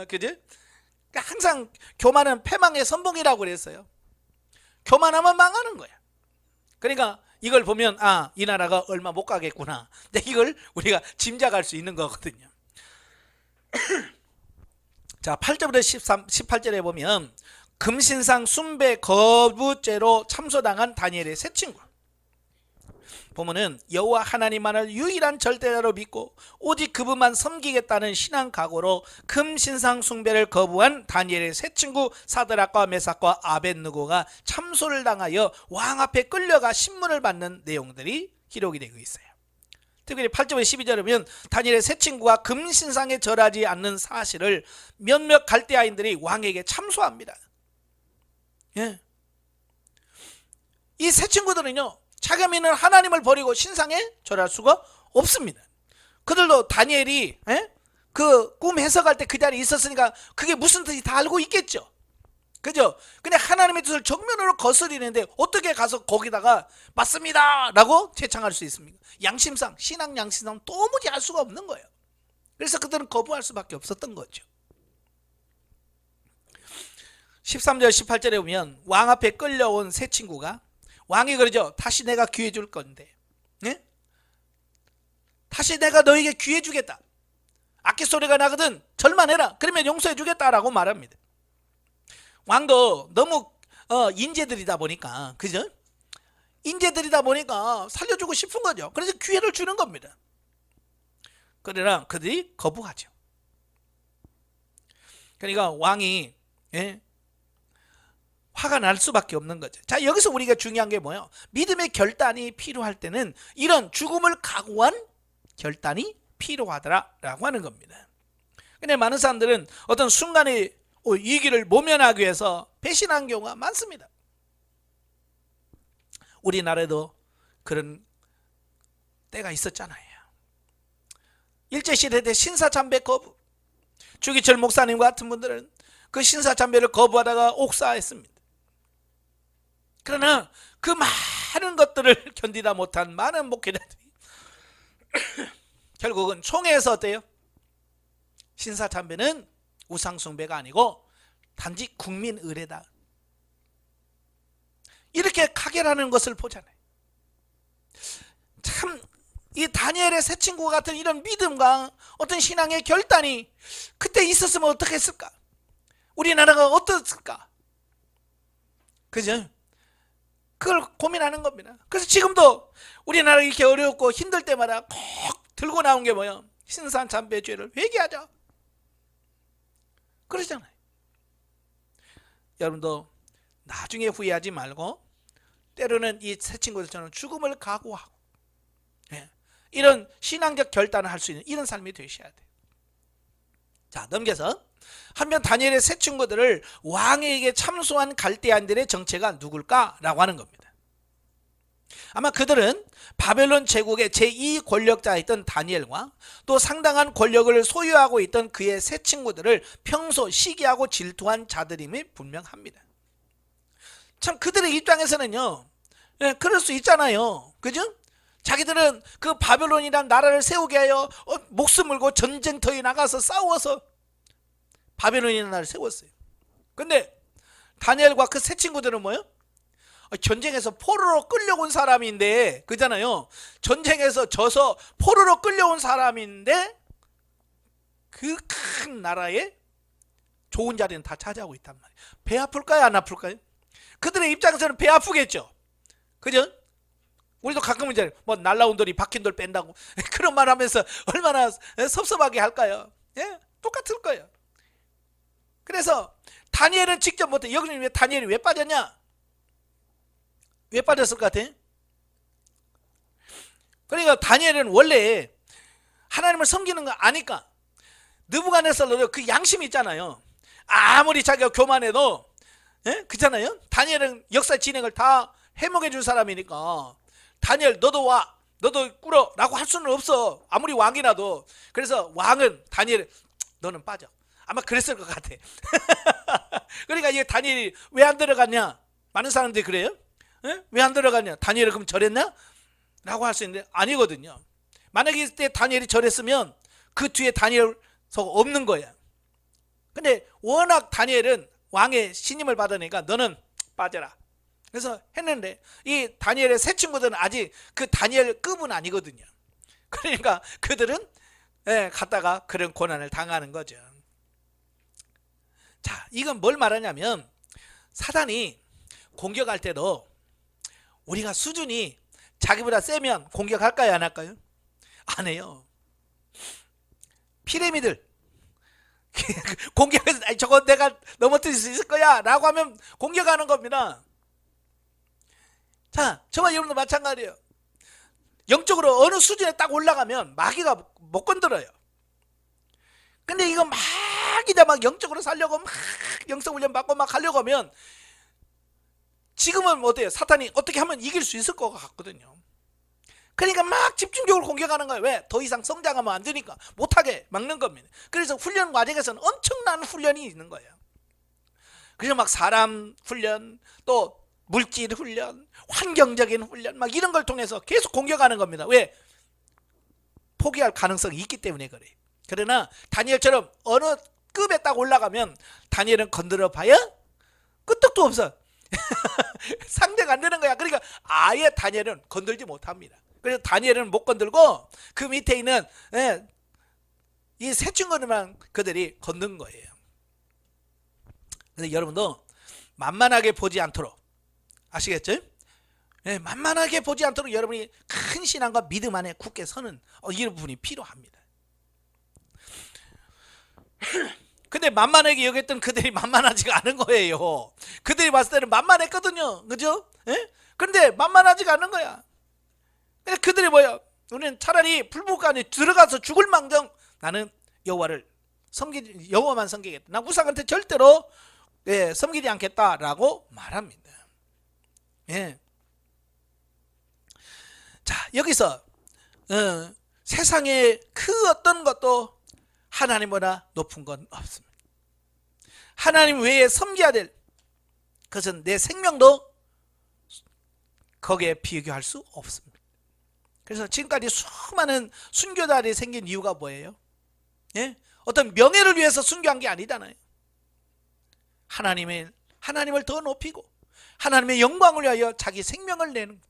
그죠? 그러니까 항상 교만은 패망의 선봉이라고 그랬어요. 교만하면 망하는 거야. 그러니까 이걸 보면 이 나라가 얼마 못 가겠구나. 근데 이걸 우리가 짐작할 수 있는 거거든요. 자, 8절부터 18절에 보면 금신상 숭배 거부죄로 참소당한 다니엘의 세 친구. 보면은 여호와 하나님만을 유일한 절대자로 믿고 오직 그분만 섬기겠다는 신앙 각오로 금신상 숭배를 거부한 다니엘의 세 친구 사드락과 메삭과 아벳느고가 참소를 당하여 왕 앞에 끌려가 신문을 받는 내용들이 기록이 되고 있어요. 특별히 8절에 12절에 보면 다니엘의 세 친구가 금신상에 절하지 않는 사실을 몇몇 갈대아인들이 왕에게 참소합니다. 예. 이 세 친구들은요, 자기가 믿는 하나님을 버리고 신상에 절할 수가 없습니다. 그들도 다니엘이 그 꿈 해석할 때 그 자리에 있었으니까 그게 무슨 뜻인지 다 알고 있겠죠. 그죠? 근데 하나님의 뜻을 정면으로 거스리는데 어떻게 가서 거기다가 맞습니다 라고 채창할 수 있습니까? 양심상, 신앙 양심상 도무지 알 수가 없는 거예요. 그래서 그들은 거부할 수밖에 없었던 거죠. 13절 18절에 보면 왕 앞에 끌려온 세 친구가 왕이 그러죠. 다시 내가 기회 줄 건데, 다시 내가 너에게 기회 주겠다. 악기 소리가 나거든 절만해라. 그러면 용서해 주겠다라고 말합니다. 왕도 너무 인재들이다 보니까, 그죠? 인재들이다 보니까 살려주고 싶은 거죠. 그래서 기회를 주는 겁니다. 그러나 그들이 거부하죠. 그러니까 왕이 화가 날 수밖에 없는 거죠. 자, 여기서 우리가 중요한 게 뭐예요? 믿음의 결단이 필요할 때는 이런 죽음을 각오한 결단이 필요하더라라고 하는 겁니다. 근데 많은 사람들은 어떤 순간의 위기를 모면하기 위해서 배신한 경우가 많습니다. 우리나라에도 그런 때가 있었잖아요. 일제시대 때 신사참배 거부, 주기철 목사님 같은 분들은 그 신사참배를 거부하다가 옥사했습니다. 그러나 그 많은 것들을 견디다 못한 많은 목회자들이 결국은 총회에서 어때요? 신사참배는 우상숭배가 아니고 단지 국민의례다, 이렇게 가결하는 것을 보잖아요. 참, 이 다니엘의 세 친구와 같은 이런 믿음과 어떤 신앙의 결단이 그때 있었으면 어떻게 했을까? 우리나라가 어떻을까? 그죠? 그걸 고민하는 겁니다. 그래서 지금도 우리나라 이렇게 어렵고 힘들 때마다 꼭 들고 나온 게 뭐예요? 신사참배 죄를 회개하자, 그러잖아요. 여러분도 나중에 후회하지 말고 때로는 이 세 친구들처럼 죽음을 각오하고 이런 신앙적 결단을 할 수 있는 이런 삶이 되셔야 돼요. 자, 넘겨서 한편 다니엘의 세 친구들을 왕에게 참소한 갈대아인들의 정체가 누굴까라고 하는 겁니다. 아마 그들은 바벨론 제국의 제2 권력자였던 다니엘과 또 상당한 권력을 소유하고 있던 그의 세 친구들을 평소 시기하고 질투한 자들임이 분명합니다. 참, 그들의 입장에서는요, 그럴 수 있잖아요. 그죠? 자기들은 그 바벨론이란 나라를 세우게 하여 목숨 걸고 전쟁터에 나가서 싸워서 바벨론이라는 나라를 세웠어요. 근데 다니엘과 그 세 친구들은 뭐예요? 전쟁에서 포로로 끌려온 사람인데, 그잖아요. 전쟁에서 져서 포로로 끌려온 사람인데 그 큰 나라에 좋은 자리는 다 차지하고 있단 말이에요. 배 아플까요? 안 아플까요? 그들의 입장에서는 배 아프겠죠. 그죠? 우리도 가끔은 이제 뭐 날라온 돌이 박힌 돌 뺀다고 그런 말 하면서 얼마나 섭섭하게 할까요? 예? 똑같을 거예요. 그래서 다니엘은 직접 못해. 여기는 왜 다니엘이 왜 빠졌냐? 왜 빠졌을 것 같아? 그러니까 다니엘은 원래 하나님을 섬기는 거 아니까 느부갓네살도 그 양심이 있잖아요. 아무리 자기가 교만해도, 그렇잖아요. 다니엘은 역사 진행을 다 해먹여 줄 사람이니까 다니엘 너도 와, 너도 꿇어 라고 할 수는 없어, 아무리 왕이라도. 그래서 왕은 다니엘 너는 빠져, 아마 그랬을 것 같아. 그러니까 이게 다니엘이 왜 안 들어갔냐, 많은 사람들이 그래요. 왜 안 들어갔냐, 다니엘을 그럼 절했냐 라고 할 수 있는데 아니거든요. 만약에 이때 다니엘이 절했으면 그 뒤에 다니엘 없는 거야. 근데 워낙 다니엘은 왕의 신임을 받으니까 너는 빠져라, 그래서 했는데 이 다니엘의 세 친구들은 아직 그 다니엘급은 아니거든요. 그러니까 그들은 갔다가 그런 고난을 당하는 거죠. 자, 이건 뭘 말하냐면 사단이 공격할 때도 우리가 수준이 자기보다 세면 공격할까요, 안 할까요? 안 해요. 피라미들 공격해서 저거 내가 넘어뜨릴 수 있을 거야 라고 하면 공격하는 겁니다. 자, 저와 여러분도 마찬가지예요. 영적으로 어느 수준에 딱 올라가면 마귀가 못 건드려요. 근데 이거 막 이제 막 영적으로 살려고 막 영성 훈련 받고 막 하려고 하면 지금은 어때요? 사탄이 어떻게 하면 이길 수 있을 것 같거든요. 그러니까 막 집중적으로 공격하는 거예요. 왜? 더 이상 성장하면 안 되니까 못하게 막는 겁니다. 그래서 훈련 과정에서는 엄청난 훈련이 있는 거예요. 그래서 막 사람 훈련, 또 물질 훈련, 환경적인 훈련 막 이런 걸 통해서 계속 공격하는 겁니다. 왜? 포기할 가능성이 있기 때문에 그래요. 그러나 다니엘처럼 어느 급에 딱 올라가면 다니엘은 건드려 봐야 끄떡도 없어. 상대가 안 되는 거야. 그러니까 아예 다니엘은 건들지 못합니다. 그래서 다니엘은 못 건들고 그 밑에 있는 이 세 친구들만 그들이 건든 거예요. 근데 여러분도 만만하게 보지 않도록, 아시겠죠? 네, 만만하게 보지 않도록 여러분이 큰 신앙과 믿음 안에 굳게 서는 이런 부분이 필요합니다. 근데 만만하게 여겼던 그들이 만만하지가 않은 거예요. 그들이 봤을 때는 만만했거든요. 그죠? 예? 그런데 만만하지가 않은 거야. 근데 그들이 뭐야? 우리는 차라리 불불 안에 들어가서 죽을 망정 나는 여호와만 섬기겠다. 나 우상한테 절대로 섬기지 않겠다라고 말합니다. 예. 자, 여기서 세상에 그 어떤 것도 하나님보다 높은 건 없습니다. 하나님 외에 섬겨야 될 그것은 내 생명도 거기에 비교할 수 없습니다. 그래서 지금까지 수많은 순교자들이 생긴 이유가 뭐예요? 예? 어떤 명예를 위해서 순교한 게 아니잖아요. 하나님을 더 높이고 하나님의 영광을 위하여 자기 생명을 내는 거.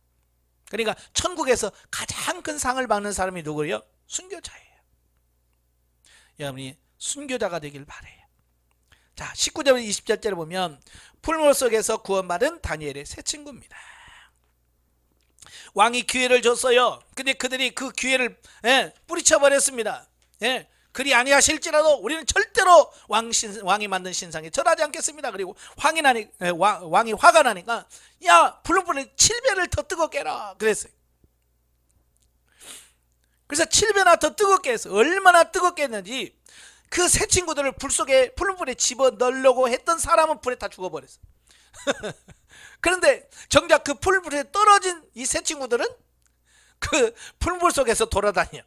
그러니까 천국에서 가장 큰 상을 받는 사람이 누구예요? 순교자예요. 여러분이 순교자가 되길 바래요. 자, 19절 20절째를 보면 풀물 속에서 구원받은 다니엘의 세 친구입니다. 왕이 기회를 줬어요. 근데 그들이 그 기회를 뿌리쳐 버렸습니다. 그리 아니하실지라도 우리는 절대로 왕이 만든 신상에 절하지 않겠습니다. 그리고 왕이 화가 나니까 야, 불을 7배를 더 뜨겁게 해라 그랬어요. 그래서 7배나 더 뜨겁게 해서 얼마나 뜨겁게 했는지 그 세 친구들을 풀물불에 집어넣으려고 했던 사람은 불에 다 죽어버렸어. 그런데 정작 그 풀불에 떨어진 이 세 친구들은 그 풀물 속에서 돌아다녀.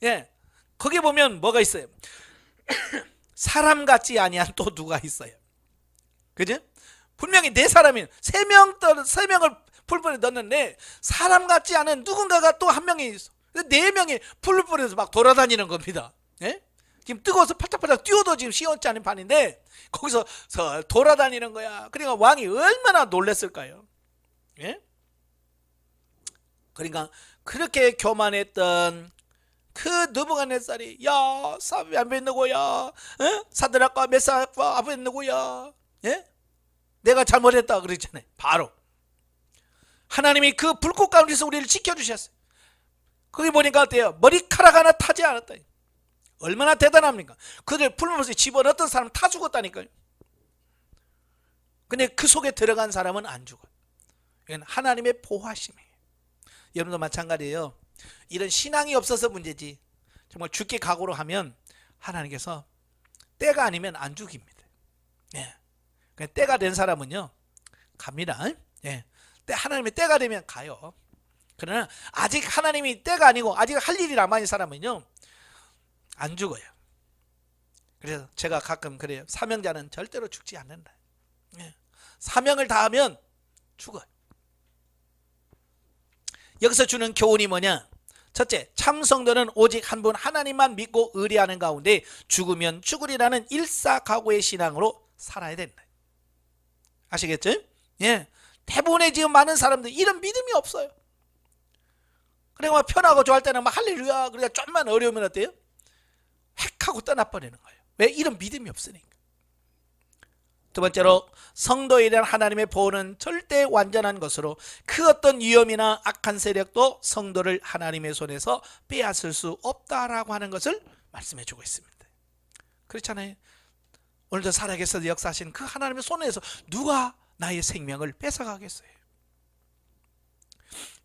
예, 거기 보면 뭐가 있어요? 사람 같지 아니한 또 누가 있어요. 그죠? 분명히 네 사람이 세 명을 풀불에 넣었는데 사람 같지 않은 누군가가 또 한 명이 있어. 네 명이 풀불에서 막 돌아다니는 겁니다. 예? 지금 뜨거워서 팔짝팔짝 뛰어도 지금 시원치 않은 판인데 거기서 돌아다니는 거야. 그러니까 왕이 얼마나 놀랐을까요? 예? 그러니까 그렇게 교만했던 그 느부갓네살이 야, 아벤느고야, 사드락과 메삭과 아벤느고야, 내가 잘못했다 그랬잖아요. 바로 하나님이 그 불꽃 가운데서 우리를 지켜주셨어요. 거기 보니까 어때요? 머리카락 하나 타지 않았다. 얼마나 대단합니까? 그들 풀무에 집어넣었던 사람 다 죽었다니까요. 근데 그 속에 들어간 사람은 안 죽어요. 이건 하나님의 보호하심이에요. 여러분도 마찬가지예요. 이런 신앙이 없어서 문제지 정말 죽게 각오로 하면 하나님께서 때가 아니면 안 죽입니다. 예. 때가 된 사람은요 갑니다. 예. 하나님의 때가 되면 가요. 그러나 아직 하나님이 때가 아니고 아직 할 일이 남아있는 사람은요 안 죽어요. 그래서 제가 가끔 그래요. 사명자는 절대로 죽지 않는다. 예. 사명을 다하면 죽어요. 여기서 주는 교훈이 뭐냐? 첫째, 참 성도는 오직 한 분 하나님만 믿고 의뢰하는 가운데 죽으면 죽으리라는 일사각오의 신앙으로 살아야 된다. 아시겠죠? 예. 대부분의 지금 많은 사람들 이런 믿음이 없어요. 그러니까 편하고 좋아할 때는 막 할렐루야 그러니까 좀만 어려우면 어때요? 획 하고 떠나버리는 거예요. 왜? 이런 믿음이 없으니까. 두 번째로 성도에 대한 하나님의 보호는 절대 완전한 것으로 그 어떤 위험이나 악한 세력도 성도를 하나님의 손에서 빼앗을 수 없다라고 하는 것을 말씀해 주고 있습니다. 그렇잖아요. 오늘도 살아계셔서 역사하신 그 하나님의 손에서 누가 나의 생명을 뺏어가겠어요?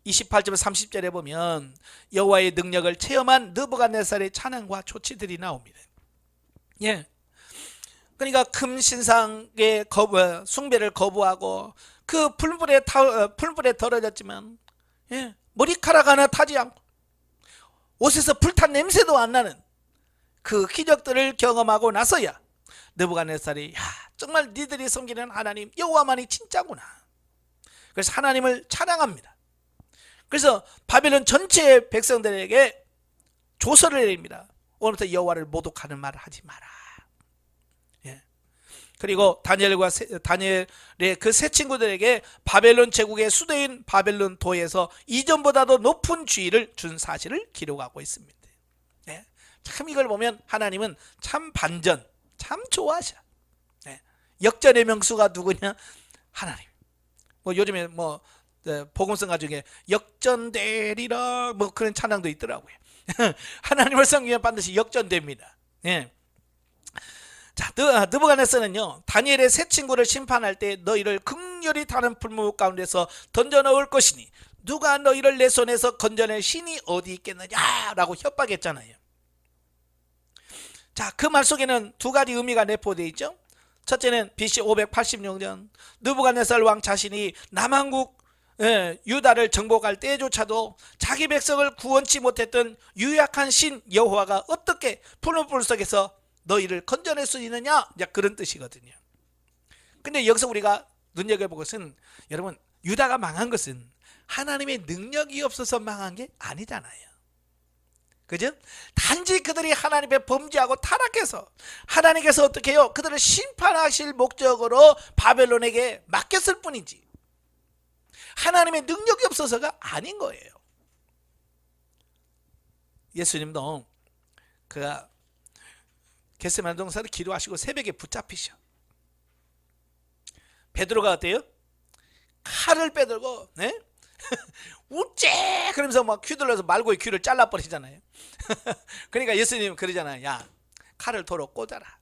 28절 30절에 보면 여호와의 능력을 체험한 느부갓네살의 찬양과 조치들이 나옵니다. 예. 그러니까 금 신상의 숭배를 거부하고 그 풀불에 떨어졌지만 머리카락 하나 타지 않고 옷에서 불탄 냄새도 안 나는 그 기적들을 경험하고 나서야 느부갓네살이 정말 니들이 섬기는 하나님 여호와만이 진짜구나. 그래서 하나님을 찬양합니다. 그래서 바벨론 전체 백성들에게 조서를 내립니다. 오늘부터 여호와를 모독하는 말을 하지 마라. 그리고 다니엘의 그 세 친구들에게 바벨론 제국의 수도인 바벨론 도에서 이전보다도 높은 지위를 준 사실을 기록하고 있습니다. 참 이걸 보면 하나님은 참 반전, 참 좋아하셔. 네. 역전의 명수가 누구냐? 하나님. 뭐 요즘에 뭐 복음성가 중에 역전되리라 뭐 그런 찬양도 있더라고요. 하나님을 섬기면 반드시 역전됩니다. 예. 자, 느부갓네살은요 다니엘의 세 친구를 심판할 때 너희를 극렬히 타는 불못 가운데서 던져 넣을 것이니 누가 너희를 내 손에서 건져낼 신이 어디 있겠느냐라고 협박했잖아요. 자, 그 말 속에는 두 가지 의미가 내포되어 있죠. 첫째는 BC 586년 느부갓네살 왕 자신이 남한국 유다를 정복할 때조차도 자기 백성을 구원치 못했던 유약한 신 여호와가 어떻게 푸른 불 속에서 너희를 건져낼 수 있느냐, 그런 뜻이거든요. 근데 여기서 우리가 눈여겨볼 것은, 여러분, 유다가 망한 것은 하나님의 능력이 없어서 망한 게 아니잖아요. 그죠? 단지 그들이 하나님의 범죄하고 타락해서 하나님께서 어떻게 해요? 그들을 심판하실 목적으로 바벨론에게 맡겼을 뿐이지 하나님의 능력이 없어서가 아닌 거예요. 예수님도 그가 겟세마네 동산에서 기도하시고 새벽에 붙잡히셔. 베드로가 어때요? 칼을 빼들고 우째 그러면서 막 휘둘러서 말고의 귀를 잘라버리잖아요. 그러니까 예수님 그러잖아요. 야, 칼을 도로 꽂아라.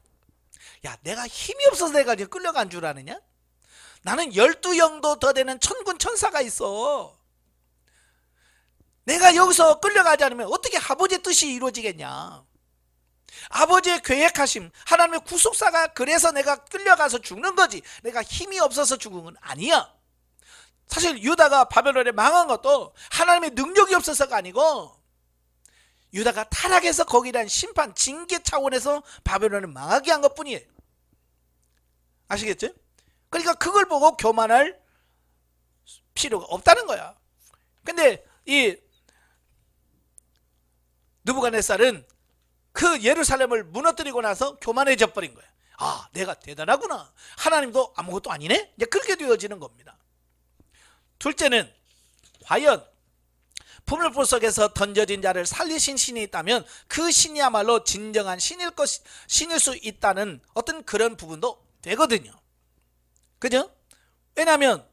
야, 내가 힘이 없어서 내가 지금 끌려간 줄 아느냐? 나는 12영도 더 되는 천군 천사가 있어. 내가 여기서 끌려가지 않으면 어떻게 아버지의 뜻이 이루어지겠냐? 아버지의 계획하심, 하나님의 구속사가 그래서 내가 끌려가서 죽는 거지, 내가 힘이 없어서 죽은 건 아니야. 사실 유다가 바벨론에 망한 것도 하나님의 능력이 없어서가 아니고 유다가 타락해서 거기에 대한 심판, 징계 차원에서 바벨론을 망하게 한 것뿐이에요. 아시겠죠? 그러니까 그걸 보고 교만할 필요가 없다는 거야. 근데 이 느부갓네살은 그 예루살렘을 무너뜨리고 나서 교만해져 버린 거야. 아, 내가 대단하구나. 하나님도 아무것도 아니네? 이제 그렇게 되어지는 겁니다. 둘째는, 과연 풀무불 속에서 던져진 자를 살리신 신이 있다면 그 신이야말로 진정한 신일 수 있다는 어떤 그런 부분도 되거든요. 그죠? 왜냐하면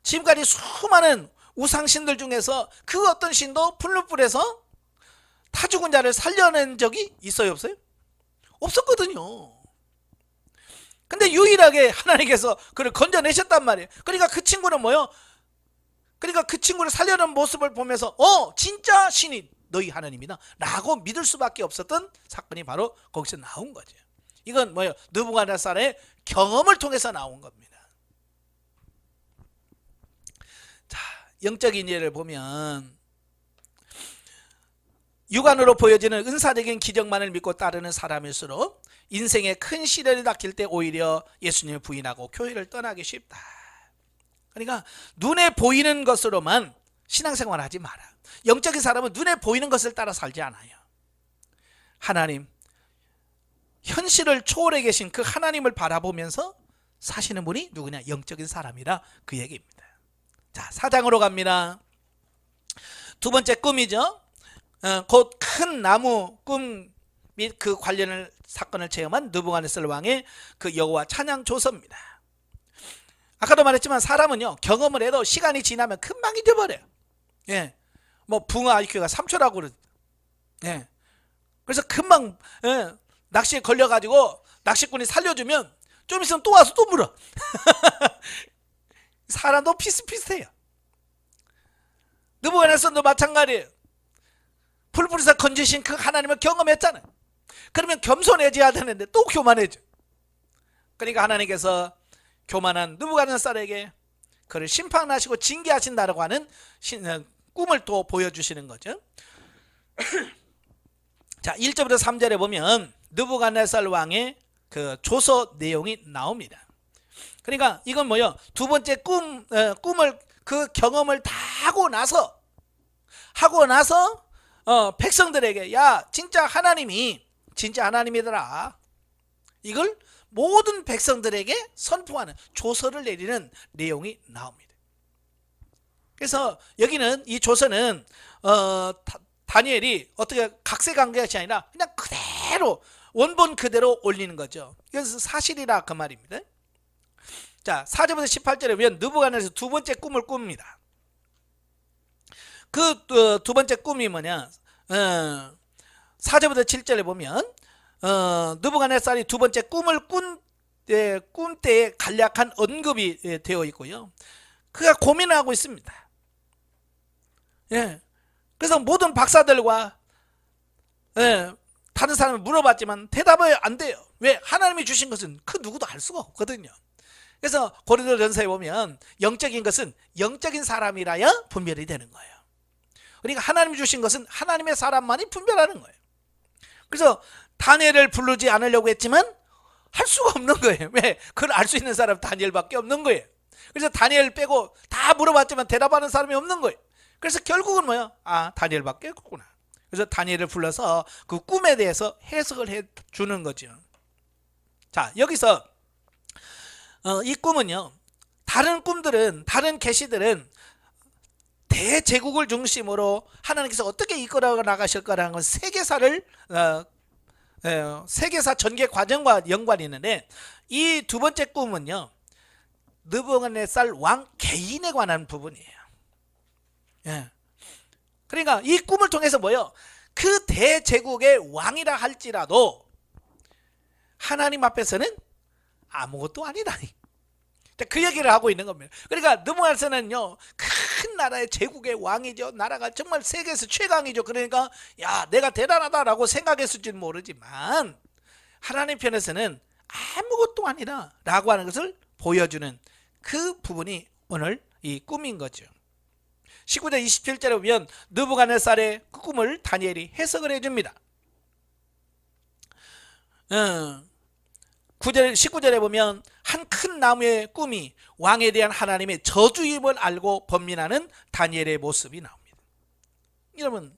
지금까지 수많은 우상신들 중에서 그 어떤 신도 풀무불에서 타 죽은 자를 살려낸 적이 있어요, 없어요? 없었거든요. 근데 유일하게 하나님께서 그를 건져내셨단 말이에요. 그러니까 그 친구는 뭐요? 그러니까 그 친구를 살려낸 모습을 보면서 진짜 신이 너희 하나님이다 라고 믿을 수밖에 없었던 사건이 바로 거기서 나온 거죠. 이건 뭐예요? 느부갓네살의 경험을 통해서 나온 겁니다. 자, 영적인 예를 보면 육안으로 보여지는 은사적인 기적만을 믿고 따르는 사람일수록 인생에 큰 시련이 닥칠 때 오히려 예수님을 부인하고 교회를 떠나기 쉽다. 그러니까 눈에 보이는 것으로만 신앙생활 하지 마라. 영적인 사람은 눈에 보이는 것을 따라 살지 않아요. 하나님, 현실을 초월해 계신 그 하나님을 바라보면서 사시는 분이 누구냐? 영적인 사람이라 그 얘기입니다. 자, 4장으로 갑니다. 두 번째 꿈이죠. 곧 큰 나무 꿈 및 그 관련을 사건을 체험한 느부갓네살 왕의 그 여호와 찬양 조서입니다. 아까도 말했지만 사람은요 경험을 해도 시간이 지나면 금방 잊어버려요. 예, 뭐 붕어 IQ가 3초라고 그러죠. 예, 그래서 금방 낚시에 걸려가지고 낚시꾼이 살려주면 좀 있으면 또 와서 또 물어. 사람도 비슷비슷해요. 느부갓네살도 마찬가지예요. 풀불에서 건지신 그 하나님을 경험했잖아요. 그러면 겸손해져야 되는데 또 교만해져. 그러니까 하나님께서 교만한 느부갓네살에게 그를 심판하시고 징계하신다라고 하는 꿈을 또 보여주시는 거죠. 자, 1절부터 3절에 보면 느부갓네살 왕의 그 조서 내용이 나옵니다. 그러니까 이건 뭐요? 두 번째 꿈을 그 경험을 다 하고 나서 백성들에게 야, 진짜 하나님이 진짜 하나님이더라, 이걸 모든 백성들에게 선포하는 조서를 내리는 내용이 나옵니다. 그래서 여기는 이 조서는 다니엘이 어떻게 각색한 것이 아니라 그냥 그대로 그대로 원본 그대로 올리는 거죠. 그래서 사실이라 그 말입니다. 자, 4절부터 18절에 보면 느부갓네살 두 번째 꿈을 꿉니다. 그 두 번째 꿈이 뭐냐? 4절부터 7절에 보면 느부갓네살이 두 번째 꿈을 꾼 때에 간략한 언급이 되어 있고요. 그가 고민을 하고 있습니다. 예. 그래서 모든 박사들과 다른 사람을 물어봤지만 대답이 안 돼요. 왜? 하나님이 주신 것은 그 누구도 알 수가 없거든요. 그래서 고린도전서에 보면 영적인 것은 영적인 사람이라야 분별이 되는 거예요. 그러니까 하나님이 주신 것은 하나님의 사람만이 분별하는 거예요. 그래서 다니엘을 부르지 않으려고 했지만 할 수가 없는 거예요. 왜? 그걸 알 수 있는 사람 다니엘밖에 없는 거예요. 그래서 다니엘 빼고 다 물어봤지만 대답하는 사람이 없는 거예요. 그래서 결국은 뭐야? 아, 다니엘밖에 없구나. 그래서 다니엘을 불러서 그 꿈에 대해서 해석을 해 주는 거죠. 자, 여기서 이 꿈은요, 다른 꿈들은, 다른 계시들은 대제국을 중심으로 하나님께서 어떻게 이끌어 나가실 거라는 건 세계사 전개 과정과 연관이 있는데, 이 두 번째 꿈은요, 느부갓네살 왕 개인에 관한 부분이에요. 예. 그러니까 이 꿈을 통해서 뭐요? 그 대제국의 왕이라 할지라도 하나님 앞에서는 아무것도 아니다. 그 얘기를 하고 있는 겁니다. 그러니까 느부갓네살은요, 큰 나라의 제국의 왕이죠. 나라가 정말 세계에서 최강이죠. 그러니까 야, 내가 대단하다라고 생각했을지는 모르지만 하나님 편에서는 아무것도 아니다 라고 하는 것을 보여주는 그 부분이 오늘 이 꿈인 거죠. 19절 27절에 보면 느부갓네살의 그 꿈을 다니엘이 해석을 해줍니다. 19절에 보면 한 큰 나무의 꿈이 왕에 대한 하나님의 저주임을 알고 번민하는 다니엘의 모습이 나옵니다. 여러분,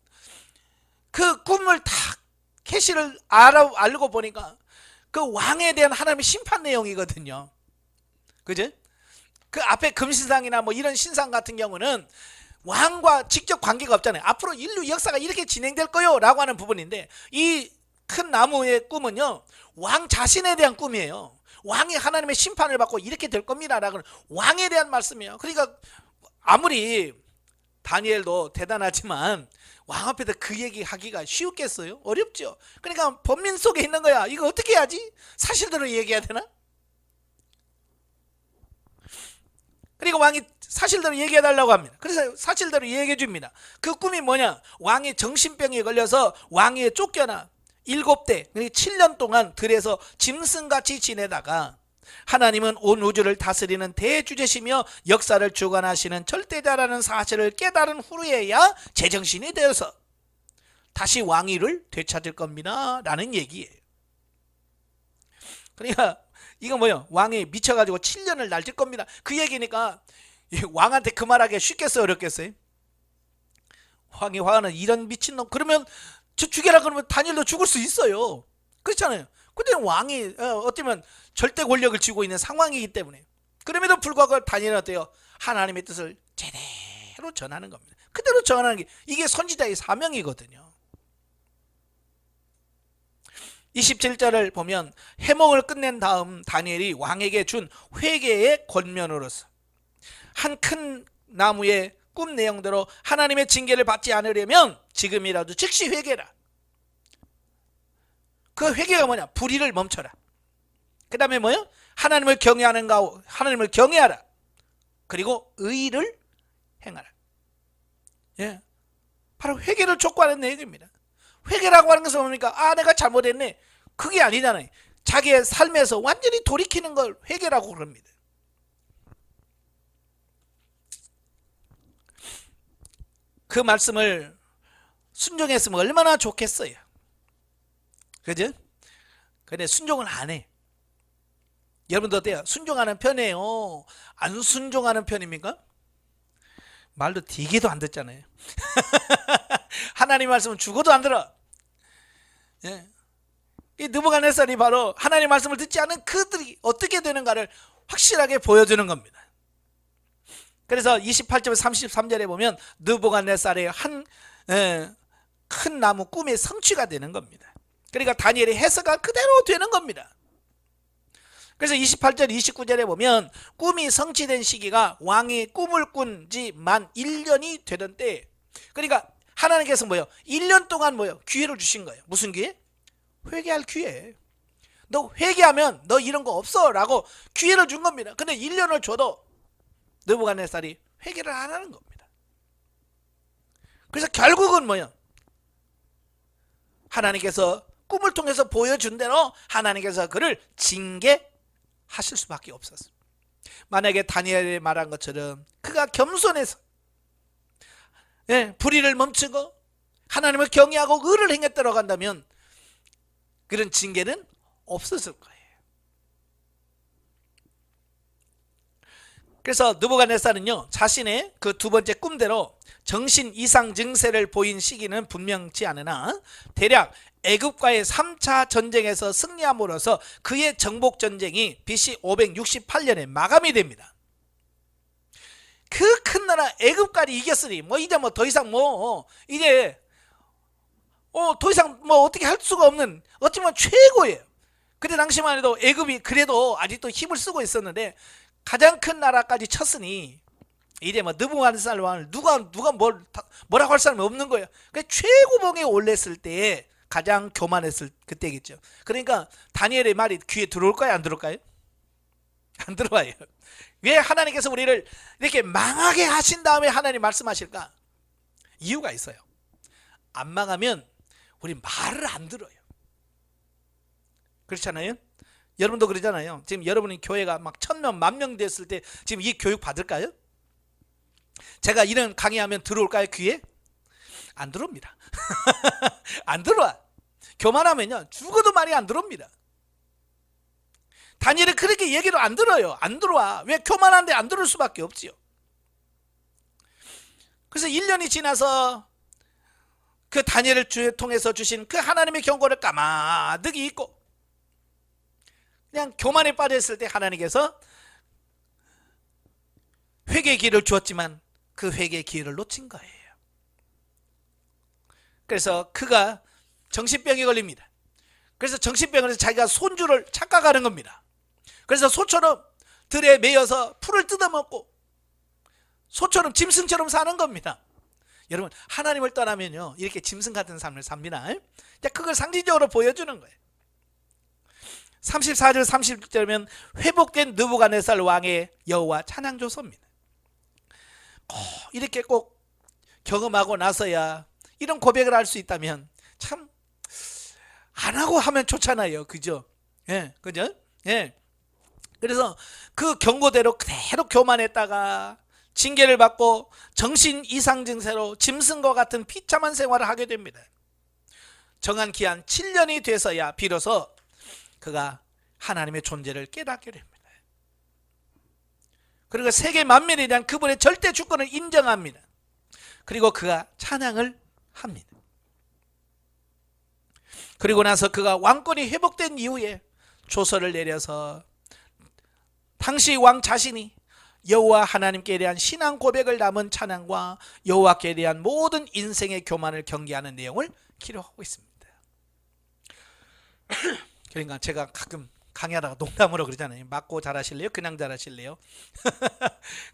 그 꿈을 다 계시를 알고 보니까 그 왕에 대한 하나님의 심판 내용이거든요. 그죠? 그 앞에 금신상이나 뭐 이런 신상 같은 경우는 왕과 직접 관계가 없잖아요. 앞으로 인류 역사가 이렇게 진행될 거요 라고 하는 부분인데, 이 큰 나무의 꿈은요, 왕 자신에 대한 꿈이에요. 왕이 하나님의 심판을 받고 이렇게 될 겁니다 라고 왕에 대한 말씀이에요. 그러니까 아무리 다니엘도 대단하지만 왕 앞에서 그 얘기 하기가 쉬웠겠어요? 어렵죠. 그러니까 번민 속에 있는 거야. 이거 어떻게 해야지? 사실대로 얘기해야 되나? 그리고 왕이 사실대로 얘기해 달라고 합니다. 그래서 사실대로 얘기해 줍니다. 그 꿈이 뭐냐? 왕이 정신병에 걸려서 왕위에 쫓겨나 7대, 7년 동안 들에서 짐승같이 지내다가 하나님은 온 우주를 다스리는 대주제시며 역사를 주관하시는 절대자라는 사실을 깨달은 후에야 제정신이 되어서 다시 왕위를 되찾을 겁니다 라는 얘기예요. 그러니까 이거 뭐예요? 왕이 미쳐가지고 7년을 날뛸 겁니다. 그 얘기니까 왕한테 그 말하기 쉽겠어요? 어렵겠어요? 왕이 화는 이런 미친놈, 그러면 저 죽여라 그러면 다니엘도 죽을 수 있어요. 그렇잖아요. 근데 왕이 어쩌면 절대 권력을 쥐고 있는 상황이기 때문에, 그럼에도 불구하고 다니엘은 어때요? 하나님의 뜻을 제대로 전하는 겁니다. 그대로 전하는 게 이게 선지자의 사명이거든요. 27절을 보면 해몽을 끝낸 다음 다니엘이 왕에게 준 회개의 권면으로서 한 큰 나무의 꿈 내용대로 하나님의 징계를 받지 않으려면 지금이라도 즉시 회개라. 그 회개가 뭐냐? 불의를 멈춰라. 그 다음에 뭐요? 하나님을 경외하는가? 하나님을 경외하라. 그리고 의를 행하라. 예, 바로 회개를 촉구하는 내용입니다. 회개라고 하는 것은 뭡니까? 아, 내가 잘못했네. 그게 아니잖아요. 자기의 삶에서 완전히 돌이키는 걸 회개라고 그럽니다. 그 말씀을 순종했으면 얼마나 좋겠어요. 그죠? 근데 순종을 안 해. 여러분도 어때요? 순종하는 편이에요? 안 순종하는 편입니까? 말도 되게도 안 듣잖아요. 하나님 말씀은 죽어도 안 들어. 예. 이 느부갓네살이 바로 하나님 말씀을 듣지 않은 그들이 어떻게 되는가를 확실하게 보여주는 겁니다. 그래서 28절 33절에 보면 느부갓네살의 한 큰 나무 꿈의 성취가 되는 겁니다. 그러니까 다니엘의 해석가 그대로 되는 겁니다. 그래서 28절 29절에 보면 꿈이 성취된 시기가 왕이 꿈을 꾼 지 만 1년이 되던 때, 그러니까 하나님께서 뭐예요? 1년 동안 뭐예요? 기회를 주신 거예요. 무슨 기회? 회개할 기회. 너 회개하면 너 이런 거 없어 라고 기회를 준 겁니다. 근데 1년을 줘도 느부갓네살이 회개를 안 하는 겁니다. 그래서 결국은 뭐예요? 하나님께서 꿈을 통해서 보여준 대로 하나님께서 그를 징계하실 수밖에 없었어요. 만약에 다니엘이 말한 것처럼 그가 겸손해서 불의를 멈추고 하나님을 경외하고 의를 행했다고 한다면 그런 징계는 없었을 거예요. 그래서 느부갓네살은요, 자신의 그 두 번째 꿈대로 정신 이상 증세를 보인 시기는 분명치 않으나 대략 애굽과의 3차 전쟁에서 승리함으로써 그의 정복 전쟁이 BC 568년에 마감이 됩니다. 그 큰 나라 애굽까지 이겼으니 이제 더 이상 이제 더 이상 어떻게 할 수가 없는, 어찌보면 최고예요. 그때 당시만 해도 애굽이 그래도 아직도 힘을 쓰고 있었는데 가장 큰 나라까지 쳤으니 이제 느부갓네살 왕을 누가 뭐라고 할 사람이 없는 거예요. 그러니까 최고봉에 올랐을 때에 가장 교만했을 그때겠죠. 그러니까 다니엘의 말이 귀에 들어올까요? 안 들어올까요? 안 들어와요. 왜 하나님께서 우리를 이렇게 망하게 하신 다음에 하나님 말씀하실까? 이유가 있어요. 안 망하면 우리 말을 안 들어요. 그렇잖아요? 여러분도 그러잖아요. 지금 여러분이 교회가 막 1000명, 10,000명 됐을 때 지금 이 교육 받을까요? 제가 이런 강의하면 들어올까요? 귀에? 안 들어옵니다. 안 들어와. 교만하면요 죽어도 말이 안 들어옵니다. 다니엘은 그렇게 얘기를 안 들어요. 안 들어와. 왜? 교만한데 안 들을 수밖에 없지요. 그래서 1년이 지나서 그 다니엘을 통해서 주신 그 하나님의 경고를 까마득히 잊고 그냥 교만에 빠졌을 때 하나님께서 회개의 기회를 주었지만 그 회개의 기회를 놓친 거예요. 그래서 그가 정신병에 걸립니다. 그래서 정신병을 해서 자기가 손주를 착각하는 겁니다. 그래서 소처럼 들에 매여서 풀을 뜯어먹고 소처럼 짐승처럼 사는 겁니다. 여러분, 하나님을 떠나면요 이렇게 짐승 같은 삶을 삽니다. 그걸 상징적으로 보여주는 거예요. 34절 36절이면 회복된 느부갓네살 왕의 여호와 찬양조서입니다. 이렇게 꼭 경험하고 나서야 이런 고백을 할 수 있다면 참 안 하고 하면 좋잖아요. 그죠? 그죠? 그래서 그 경고대로 그대로 교만했다가 징계를 받고 정신 이상 증세로 짐승과 같은 비참한 생활을 하게 됩니다. 정한 기한 7년이 돼서야 비로소 그가 하나님의 존재를 깨닫게 됩니다. 그리고 세계 만민에 대한 그분의 절대 주권을 인정합니다. 그리고 그가 찬양을 합니다. 그리고 나서 그가 왕권이 회복된 이후에 조서를 내려서 당시 왕 자신이 여호와 하나님께 대한 신앙 고백을 담은 찬양과 여호와께 대한 모든 인생의 교만을 경계하는 내용을 기록하고 있습니다. 그러니까 제가 가끔 강의하다가 농담으로 그러잖아요. 맞고 잘하실래요? 그냥 잘하실래요?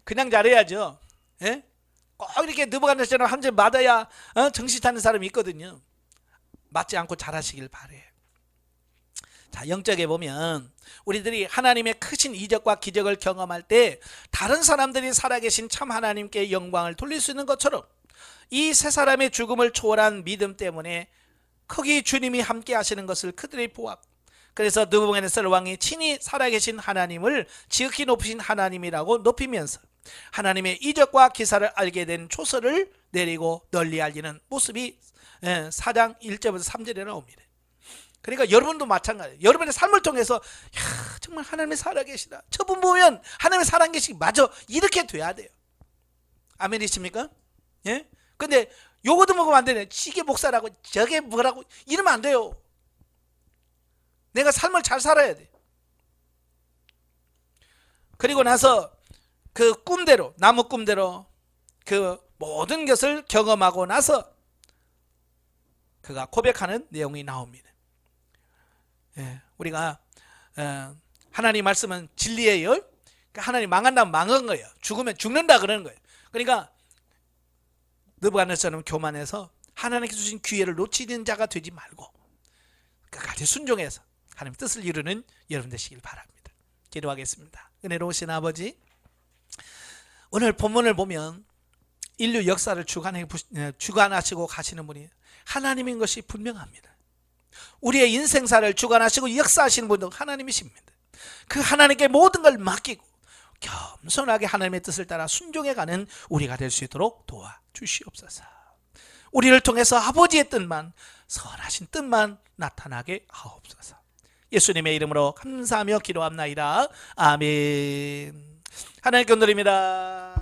그냥 잘해야죠. 꼭 이렇게 느부갓네살처럼 한 절 맞아야 정신 차는 사람이 있거든요. 맞지 않고 잘하시길 바래요. 자, 영적에 보면 우리들이 하나님의 크신 이적과 기적을 경험할 때 다른 사람들이 살아계신 참 하나님께 영광을 돌릴 수 있는 것처럼 이 세 사람의 죽음을 초월한 믿음 때문에 거기 주님이 함께 하시는 것을 그들이 보았고, 그래서 느부갓네살 왕이 친히 살아계신 하나님을 지극히 높이신 하나님이라고 높이면서 하나님의 이적과 기사를 알게 된 조서를 내리고 널리 알리는 모습이 4장 1절부터 3절에 나옵니다. 그러니까 여러분도 마찬가지예요. 여러분의 삶을 통해서 정말 하나님이 살아계시다, 저분 보면 하나님이 살아계시기 맞아, 이렇게 돼야 돼요. 아멘이십니까? 근데 요거도 먹으면 안 되네. 시계 목사라고 저게 뭐라고 이러면 안 돼요. 내가 삶을 잘 살아야 돼. 그리고 나서 그 꿈대로, 나무 꿈대로 그 모든 것을 경험하고 나서 그가 고백하는 내용이 나옵니다. 우리가 하나님 말씀은 진리예요. 그러니까 하나님 망한다면 망한 거예요. 죽으면 죽는다 그러는 거예요. 그러니까 느부갓네살은 교만해서 하나님께서 주신 기회를 놓치는 자가 되지 말고 끝까지 순종해서 하나님 뜻을 이루는 여러분 되시길 바랍니다. 기도하겠습니다. 은혜로우신 아버지, 오늘 본문을 보면 인류 역사를 주관하시고 가시는 분이 하나님인 것이 분명합니다. 우리의 인생사를 주관하시고 역사하시는 분도 하나님이십니다. 그 하나님께 모든 걸 맡기고 겸손하게 하나님의 뜻을 따라 순종해가는 우리가 될 수 있도록 도와주시옵소서. 우리를 통해서 아버지의 뜻만, 선하신 뜻만 나타나게 하옵소서. 예수님의 이름으로 감사하며 기도합나이다. 아멘. 하나님께 드립니다.